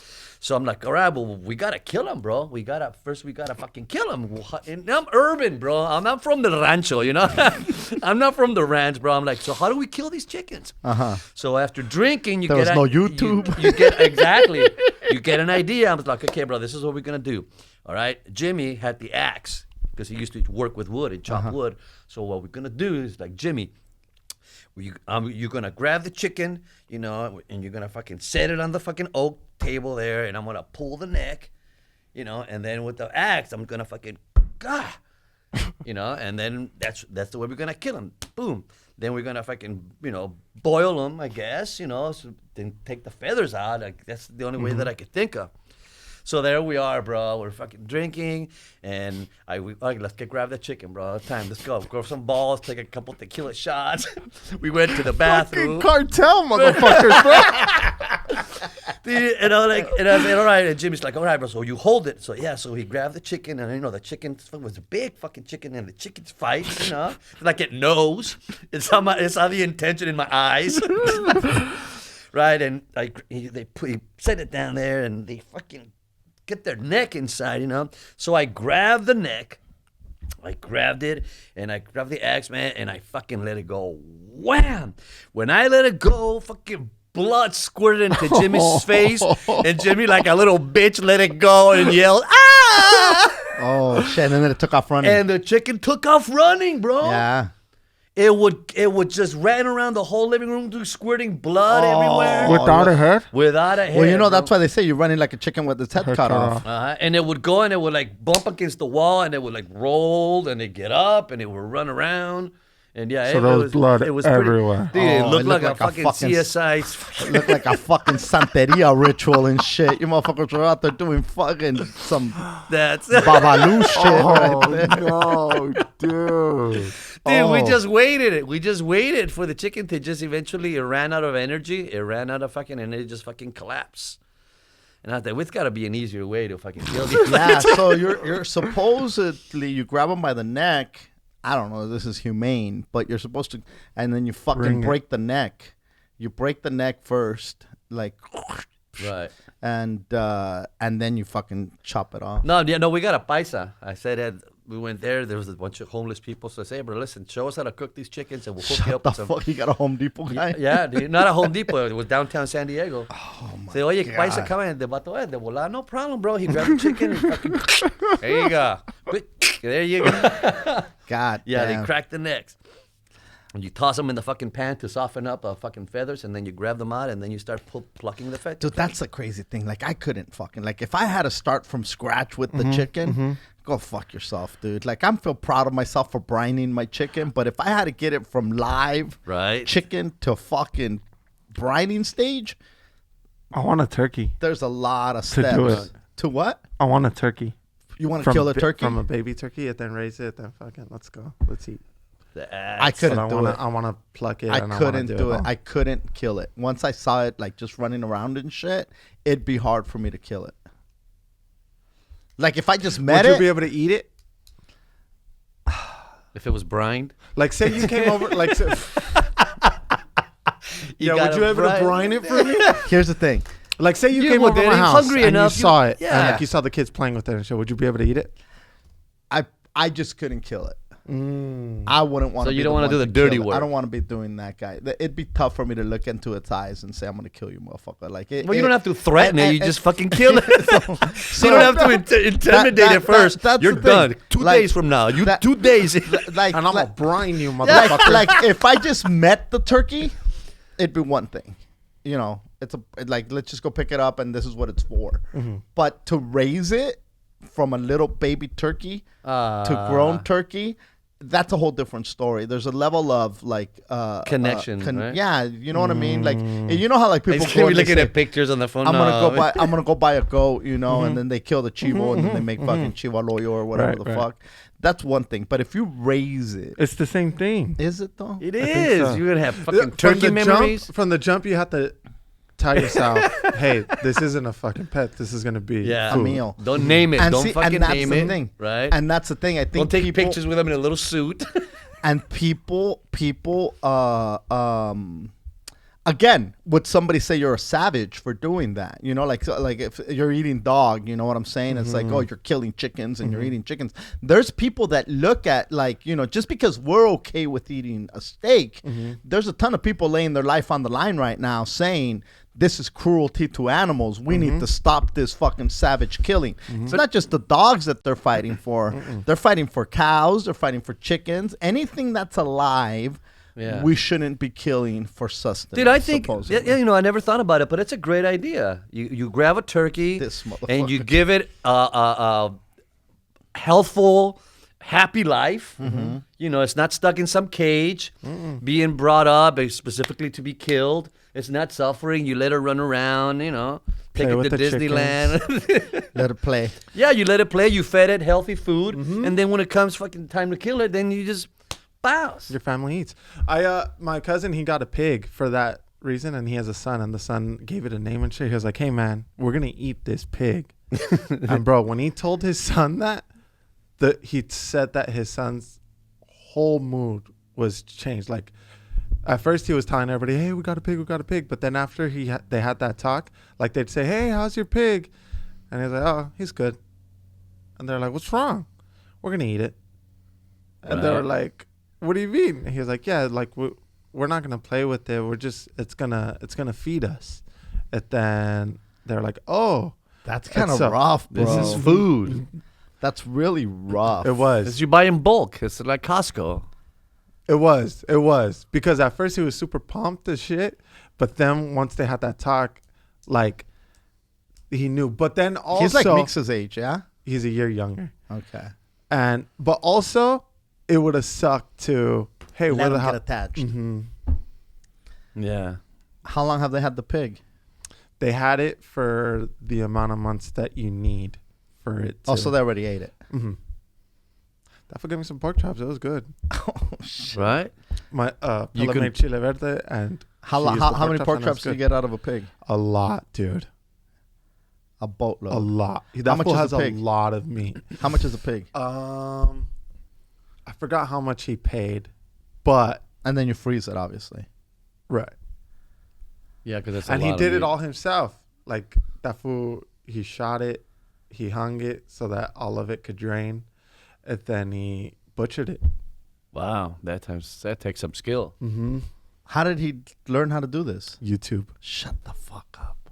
S4: So I'm like, all right, well, we gotta kill him, bro. We gotta fucking kill him. And I'm urban, bro. I'm not from the rancho, I'm not from the ranch, bro. I'm like, so how do we kill these chickens? So after drinking,
S3: There was no YouTube.
S4: You get exactly. You get an idea. I was like, okay, bro, this is what we're gonna do. All right. Jimmy had the axe because he used to work with wood and chop wood. So what we're gonna do is Jimmy, you're gonna grab the chicken, and you're gonna fucking set it on the fucking oak table there, and I'm gonna pull the neck, and then with the axe, I'm gonna fucking, and then that's the way we're gonna kill him. Boom. Then we're gonna fucking, boil him, I guess, so then take the feathers out. That's the only way that I could think of. So there we are, bro. We're fucking drinking, and let's grab that chicken, bro. Time, let's go. Grab some balls, take a couple tequila shots. We went to the bathroom.
S2: Fucking cartel, motherfuckers, bro.
S4: Dude, and I said, all right. And Jimmy's like, all right, bro. So you hold it. So yeah. So he grabbed the chicken, and the chicken was a big fucking chicken, and the chickens fight. It knows. It saw the intention in my eyes. Right, and he set it down there, and they fucking get their neck inside, So I grabbed the neck. I grabbed it, and I grabbed the axe, man, and I fucking let it go. Wham! When I let it go, fucking blood squirted into Jimmy's face, and Jimmy, like a little bitch, let it go and yelled, "Ah!"
S3: Oh, shit. And then it took off running.
S4: And the chicken took off running, bro.
S3: Yeah.
S4: It would just ran around the whole living room, squirting blood everywhere.
S2: Without a head?
S4: Without a head.
S3: Well, that's why they say you're running like a chicken with its head cut off.
S4: And it would go and it would bump against the wall, and it would roll, and it'd get up, and it would run around. And yeah,
S2: so there was blood everywhere.
S4: Dude, it looked like a fucking CSI.
S3: It looked like a fucking Santeria ritual and shit. You motherfuckers were out there doing fucking some Babalu shit right there.
S2: No, dude.
S4: Dude, we just waited it. We just waited for the chicken to just eventually, it ran out of energy. It ran out of fucking, and it just fucking collapsed. And I was like, there's got to be an easier way to fucking kill these.
S3: Yeah, so you're supposedly, you grab them by the neck. I don't know if this is humane, but you're supposed to, and then you fucking break the neck. You break the neck first, right, and then you fucking chop it off.
S4: No, we got a paisa. I said we went there. There was a bunch of homeless people. So I say, hey, bro, listen, show us how to cook these chickens, and we'll hook you up
S3: The
S4: with some.
S3: fuck? You got a Home Depot guy?
S4: Yeah, dude. Not a Home Depot. It was downtown San Diego.
S3: Oh my
S4: Say, oye,
S3: God.
S4: paisa, come in. De volada, no problem, bro. He grabbed the chicken. And fucking, there you go. There you go.
S3: God
S4: Yeah,
S3: damn.
S4: they crack the necks. And you toss them in the fucking pan to soften up fucking feathers, and then you grab them out, and then you start plucking the fat.
S3: Dude, that's the crazy thing. Like, I couldn't fucking, like, if I had to start from scratch with the chicken, go fuck yourself, dude. Like, I'm feel proud of myself for brining my chicken, but if I had to get it from live
S4: Right.
S3: chicken to fucking brining stage,
S2: I want a turkey.
S3: there's a lot of
S2: To
S3: steps.
S2: do it.
S3: To what?
S2: I want a turkey.
S3: You want to kill a turkey?
S2: From a baby turkey, and then raise it, then fucking let's go. Let's eat.
S3: I couldn't
S2: But
S3: do it.
S2: I want to pluck it.
S3: I
S2: and
S3: couldn't
S2: wanna
S3: do it.
S2: all.
S3: I couldn't kill it. Once I saw it, like, just running around and shit, it'd be hard for me to kill it. Like, if I just met
S2: Would you
S3: it,
S2: be able to eat it?
S4: If it was brined.
S2: Like, say you came over, like, say, yeah, would
S4: gotta
S2: you able to brine it for me?
S3: here's the thing.
S2: Like, say you
S4: Yeah,
S2: came
S4: well,
S2: over
S4: then
S2: my
S4: he's
S2: house
S4: hungry
S2: and
S4: enough,
S2: you
S4: you-
S2: saw it, and
S4: yeah.
S2: like you saw the kids playing with it and shit. Would you be able to eat it?
S3: I just couldn't kill it. I wouldn't want
S4: So
S3: to.
S4: you don't want to do the dirty work.
S3: I don't want to be doing that guy. It'd be tough for me to look into its eyes and say, "I'm going to kill you, motherfucker." Like,
S4: Well, you don't have to threaten it. You
S3: and-
S4: just fucking kill it. You don't have to intimidate
S3: that-
S4: it first.
S3: that's
S4: You're
S3: the thing.
S4: done. 2
S3: Like,
S4: days from now. You
S3: that-
S4: 2 days.
S3: like,
S2: And I'm
S3: like,
S2: gonna brine you, motherfucker.
S3: like if I just met the turkey, it'd be one thing. You know, it's like, let's just go pick it up and this is what it's for. But to raise it from a little baby turkey to grown turkey, that's a whole different story. There's a level of like
S4: Connection, right?
S3: Yeah, you know what I mean. Like, you know how like people
S4: He's
S3: go and they
S4: looking
S3: say,
S4: at pictures on the phone.
S3: I'm
S4: No,
S3: gonna go buy a goat, you know, and then they kill the chivo and then they make fucking chihualoyo or whatever
S2: Right,
S3: the
S2: right.
S3: fuck. That's one thing. But if you raise it,
S2: It's the same thing.
S3: is it though?
S4: It
S2: think
S4: is.
S2: so.
S4: You're gonna have
S2: From
S4: fucking turkey
S2: the
S4: memories.
S2: from the jump, you have to tell yourself, "Hey, this isn't a fucking pet. This is gonna be
S4: Yeah.
S3: A
S2: food."
S3: meal.
S4: Don't name it.
S3: And
S4: Don't
S3: see,
S4: fucking
S3: and that's
S4: name
S3: the
S4: it.
S3: thing.
S4: Right.
S3: And that's the thing. I think
S4: Don't take
S3: people,
S4: pictures with them in a little suit.
S3: and people again, would somebody say you're a savage for doing that? You know, like if you're eating dog, you know what I'm saying? It's like, oh, you're killing chickens and you're eating chickens. There's people that look at, like, you know, just because we're okay with eating a steak, there's a ton of people laying their life on the line right now saying this is cruelty to animals. We need to stop this fucking savage killing. It's not just the dogs that they're fighting for. They're fighting for cows. They're fighting for chickens. Anything that's alive,
S4: Yeah.
S3: we shouldn't be killing for sustenance.
S4: Dude, I think,
S3: supposedly.
S4: yeah, you know, I never thought about it, but it's a great idea. You grab a turkey
S3: This
S4: and you
S3: motherfucker.
S4: give it a healthful, happy life. You know, it's not stuck in some cage, being brought up specifically to be killed. It's not suffering. You let her run around, you know, take
S2: Play
S4: it
S2: with
S4: to
S2: the
S4: Disneyland.
S3: Let it play.
S4: Yeah, you let it play. You fed it healthy food. And then when it comes fucking time to kill it, then you just bounce.
S2: Your family eats. My cousin, he got a pig for that reason, and he has a son, and the son gave it a name and shit. He was like, "Hey man, we're gonna eat this pig." And bro, when he told his son that, he said that his son's whole mood was changed. Like, at first he was telling everybody, "Hey, we got a pig," but then after they had that talk, like they'd say, "Hey, how's your pig?" And he's like, "Oh, he's good." And they're like, "What's wrong?" "We're gonna eat it." And they were like, "What do you mean?" And he was like, "Yeah, like we're not gonna play with it. We're just it's gonna feed us." And then they're like, "Oh,
S3: That's kind of
S2: so-
S3: rough, bro.
S4: This is food.
S3: That's really rough.
S2: it was,
S4: It's you buy in bulk. It's like Costco.
S2: it was because at first he was super pumped as shit, but then once they had that talk, like he knew. But then also
S3: He's like Meeks' age, yeah?
S2: he's a year younger,
S3: Okay.
S2: but also it would have sucked to hey,
S3: Let
S2: where
S3: him
S2: the
S3: get
S2: hell?
S3: attached.
S4: Yeah.
S3: How long have they had the pig?
S2: They had it for the amount of months that you need for it. To,
S3: Oh, so they already ate it.
S2: That forgave me some pork chops. It was good.
S3: Oh, shit.
S4: Right?
S2: My
S4: You
S2: Pella
S4: can-
S2: made chile verde and
S3: How
S2: she used the
S3: many pork
S2: and it was
S3: chops do you
S2: good.
S3: get out of a pig?
S2: A lot, dude.
S3: A boatload.
S2: A lot.
S3: How
S2: That
S3: much
S2: fool
S3: is
S2: has
S3: a
S2: a
S3: pig?
S2: lot of meat.
S3: How much is a pig?
S2: I forgot how much he paid, but
S3: And then you freeze it, obviously.
S2: right.
S4: Yeah, because
S2: And he did it all himself. Like that fool, he shot it, he hung it so that all of it could drain. and then he butchered it.
S4: Wow, that takes some skill.
S2: Mm-hmm.
S3: How did he learn how to do this?
S2: YouTube.
S3: Shut the fuck up.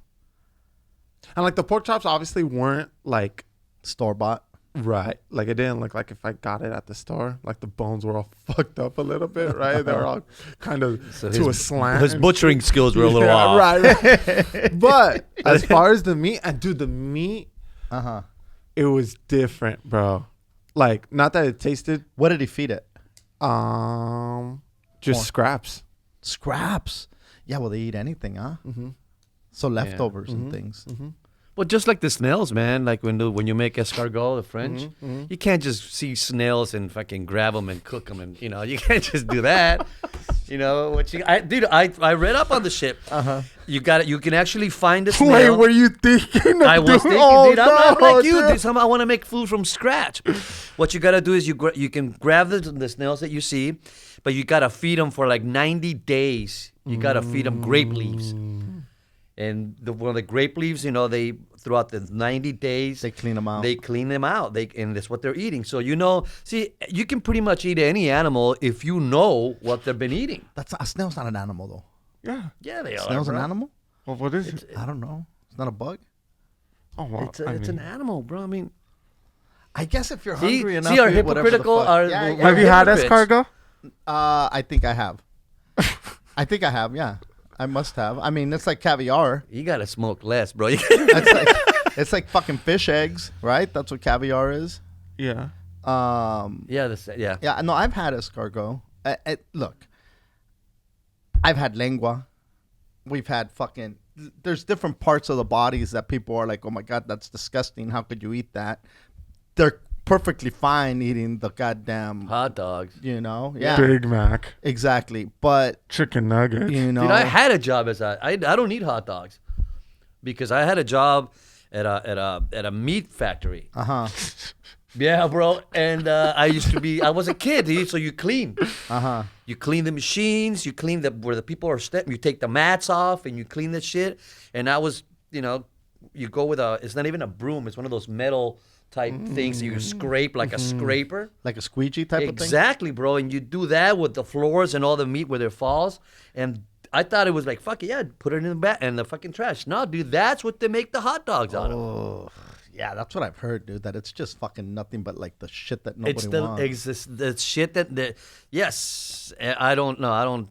S2: And like the pork chops obviously weren't like
S3: Store-bought.
S2: right. Like it didn't look like if I got it at the store. Like the bones were all fucked up a little bit, right? They were all kind of to a slant.
S4: His butchering skills were a little off.
S2: Right. But as far as the meat, and dude, the meat, it was different, bro. Like not that it tasted.
S3: What did he feed it?
S2: Just scraps.
S3: Scraps. Yeah, well, they eat anything, huh?
S2: Mm-hmm.
S3: So leftovers and things.
S2: Mm-hmm.
S4: Well, just like the snails, man. Like when you make escargot, the French, you can't just see snails and fucking grab them and cook them, and you can't just do that. I read up on the shit. You can actually find a snail.
S2: Wait, were you thinking?
S4: I was thinking, dude. I'm like you, dude. I want to make food from scratch. What you gotta do is you can grab the snails that you see, but you gotta feed them for like 90 days. You gotta feed them grape leaves. And one of the grape leaves, they throughout the 90 days
S3: They clean them out.
S4: And that's what they're eating. So see, you can pretty much eat any animal if you know what they've been eating.
S3: A snail's not an animal though.
S2: Yeah,
S4: they are.
S3: Snail's an
S4: bro.
S3: animal?
S2: Well, what is it?
S3: I don't know. It's not a bug.
S2: Oh, well,
S4: It's an animal, bro. I mean,
S3: I guess if you're hungry enough,
S4: see our
S3: you eat whatever the
S4: hypocritical.
S3: fuck.
S2: Have you had escargot?
S3: I think I have. Yeah. I must have. I mean, it's like caviar.
S4: You gotta smoke less, bro.
S3: It's like fucking fish eggs, right? That's what caviar is.
S2: Yeah.
S3: Yeah, no, I've had escargot. Look, I've had lengua. We've had there's different parts of the bodies that people are like, oh my God, that's disgusting. How could you eat that? They're perfectly fine eating the goddamn
S4: hot dogs.
S3: Yeah.
S2: Big Mac.
S3: Exactly. But,
S2: Chicken nuggets.
S4: Dude, I had a job as I don't eat hot dogs because I had a job at a meat factory. Yeah, bro. And I was a kid, dude, so you clean. You clean the machines, you clean where the people are stepping, you take the mats off and you clean the shit. And I was, you go with it's not even a broom, it's one of those metal type things that you scrape like a scraper.
S3: Like a squeegee type of thing?
S4: Exactly, bro. And you do that with the floors and all the meat where it falls. And I thought it was like, fuck it, yeah, put it in the back and the fucking trash. No, dude, that's what they make the hot dogs out of.
S3: Oh, yeah, that's what I've heard, dude. That it's just fucking nothing but like the shit that nobody wants.
S4: The shit yes. I don't know.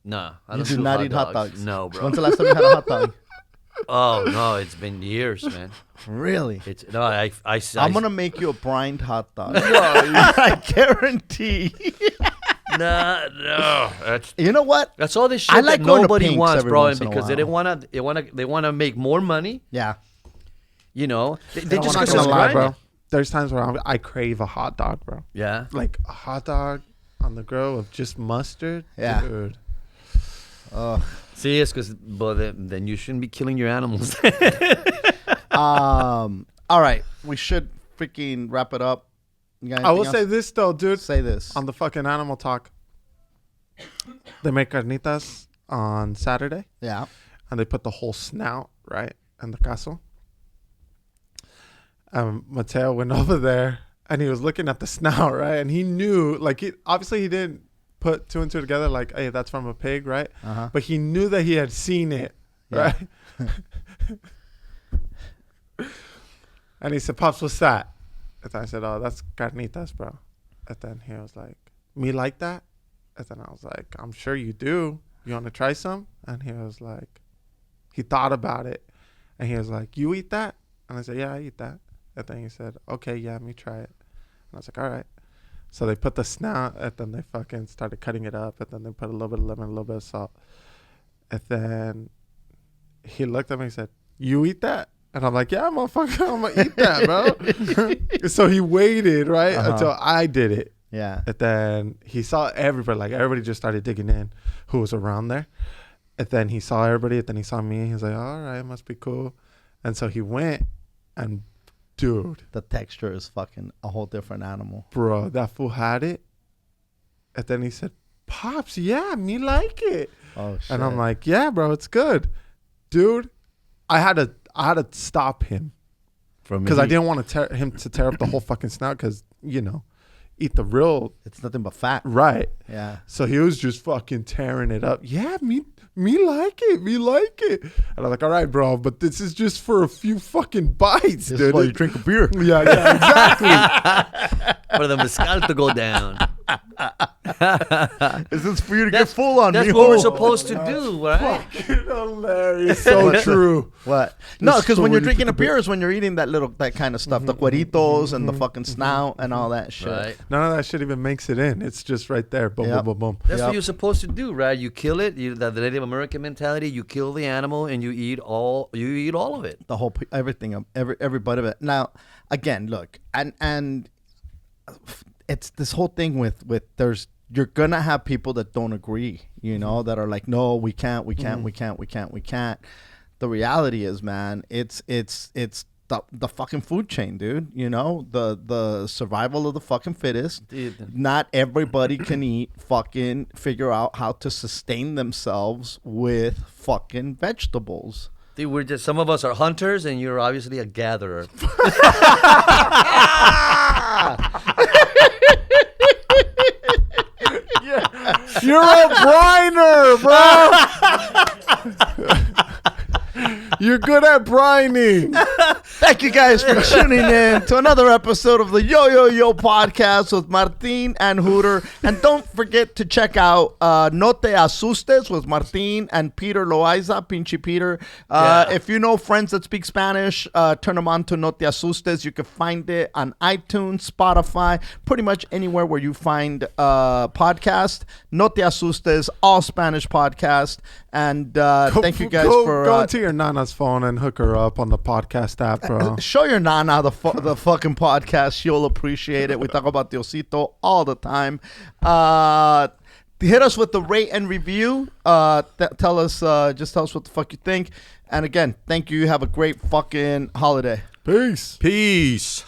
S3: You do not eat hot dogs?
S4: No, bro.
S3: When's the last time you had a hot dog?
S4: Oh, no, it's been years, man.
S3: Really?
S4: I'm
S3: going to make you a brined hot dog. I guarantee.
S4: No.
S3: You know what?
S4: That's all this shit
S3: I like
S4: that
S3: going to
S4: nobody
S3: Pink's
S4: wants,
S3: every
S4: bro.
S3: once in a
S4: Because
S3: while.
S4: they want to make more money.
S3: Yeah.
S4: They just
S2: I'm not
S4: because
S2: gonna lie,
S4: grinding.
S2: bro. There's times where I crave a hot dog, bro.
S4: Yeah.
S2: Like a hot dog on the grill with just mustard.
S3: Yeah.
S2: Dude.
S4: See, it's because, then you shouldn't be killing your animals.
S3: All right. We should freaking wrap it up. You got
S2: I will
S3: anything
S2: say
S3: else?
S2: this though, dude.
S3: Say this.
S2: On the fucking animal talk, they make carnitas on Saturday,
S3: Yeah.
S2: and they put the whole snout right in the caso. Mateo went over there, and he was looking at the snout, right, and he knew, like, obviously he didn't put two and two together, like, hey, that's from a pig, right? But he knew that he had seen it, right? And he said, Pops, what's that? And I said, oh, that's carnitas, bro. And then he was like, me like that? And then I was like, I'm sure you do. You want to try some? And he was like, he thought about it. And he was like, you eat that? And I said, yeah, I eat that. And then he said, okay, yeah, let me try it. And I was like, all right. So they put the snout, and then they fucking started cutting it up, and then they put a little bit of lemon, a little bit of salt. And then he looked at me and said, you eat that? And I'm like, yeah, motherfucker, I'm going to eat that, bro. So he waited, right, until I did it.
S3: Yeah.
S2: And then he saw everybody, like everybody just started digging in who was around there. And then he saw everybody, and then he saw me. He was like, all right, must be cool. And so he went, and dude.
S3: The texture is fucking a whole different animal.
S2: Bro, that fool had it. And then he said, Pops, yeah, me like it.
S3: Oh, shit.
S2: And I'm like, yeah, bro, it's good. Dude, I had to stop him. Because I didn't want him to tear up the whole fucking snout because, eat the real
S3: It's nothing but fat.
S2: right.
S3: Yeah.
S2: So he was just fucking tearing it up. Yeah, me like it. And I'm like, all right, bro, but this is just for a few fucking bites,
S3: This
S2: dude.
S3: is why you drink a beer.
S2: Yeah, exactly.
S4: For the mezcal to go down.
S3: Is this for you to get full on?
S4: That's
S3: mijo?
S4: what we're supposed to do, right?
S2: Fucking hilarious. So true.
S3: What? No, because when
S2: so
S3: you're
S2: you
S3: drinking
S2: took
S3: a
S2: a bit-
S3: beer is when you're eating that kind of stuff, the cueritos and the fucking snout and all that shit.
S4: Right.
S2: None of that shit even makes it in. It's just right there. Boom,
S3: Yep.
S2: boom, boom, boom.
S4: That's
S3: Yep.
S4: what you're supposed to do, right? You kill it. The Native American mentality. You kill the animal and you eat all of it.
S3: The whole everything, every bit of it. Now, again, look, and it's this whole thing with you're gonna have people that don't agree, you know, that are like, no, we can't. The reality is, man, it's the fucking food chain, dude. You know, the survival of the fucking fittest.
S4: Dude.
S3: Not everybody can figure out how to sustain themselves with fucking vegetables.
S4: Dude, some of us are hunters, and you're obviously a gatherer.
S2: You're a briner, bro. You're good at brining.
S3: Thank you guys for tuning in to another episode of the YoYoYo podcast with Martin and Hooter. And don't forget to check out Te Asustes with Martin and Peter Loaiza, Pinchi Peter. If you know friends that speak Spanish, turn them on to Te Asustes. You can find it on iTunes, Spotify, pretty much anywhere where you find podcast. Te Asustes, all Spanish podcast. And thank you guys for...
S2: Go into your Nana's phone and hook her up on the podcast app, bro.
S3: Show your nana the fucking podcast. She'll appreciate it. We talk about Diosito all the time. Hit us with the rate and review. Tell us what the fuck you think. And again, thank you. Have a great fucking holiday.
S2: Peace.
S4: Peace.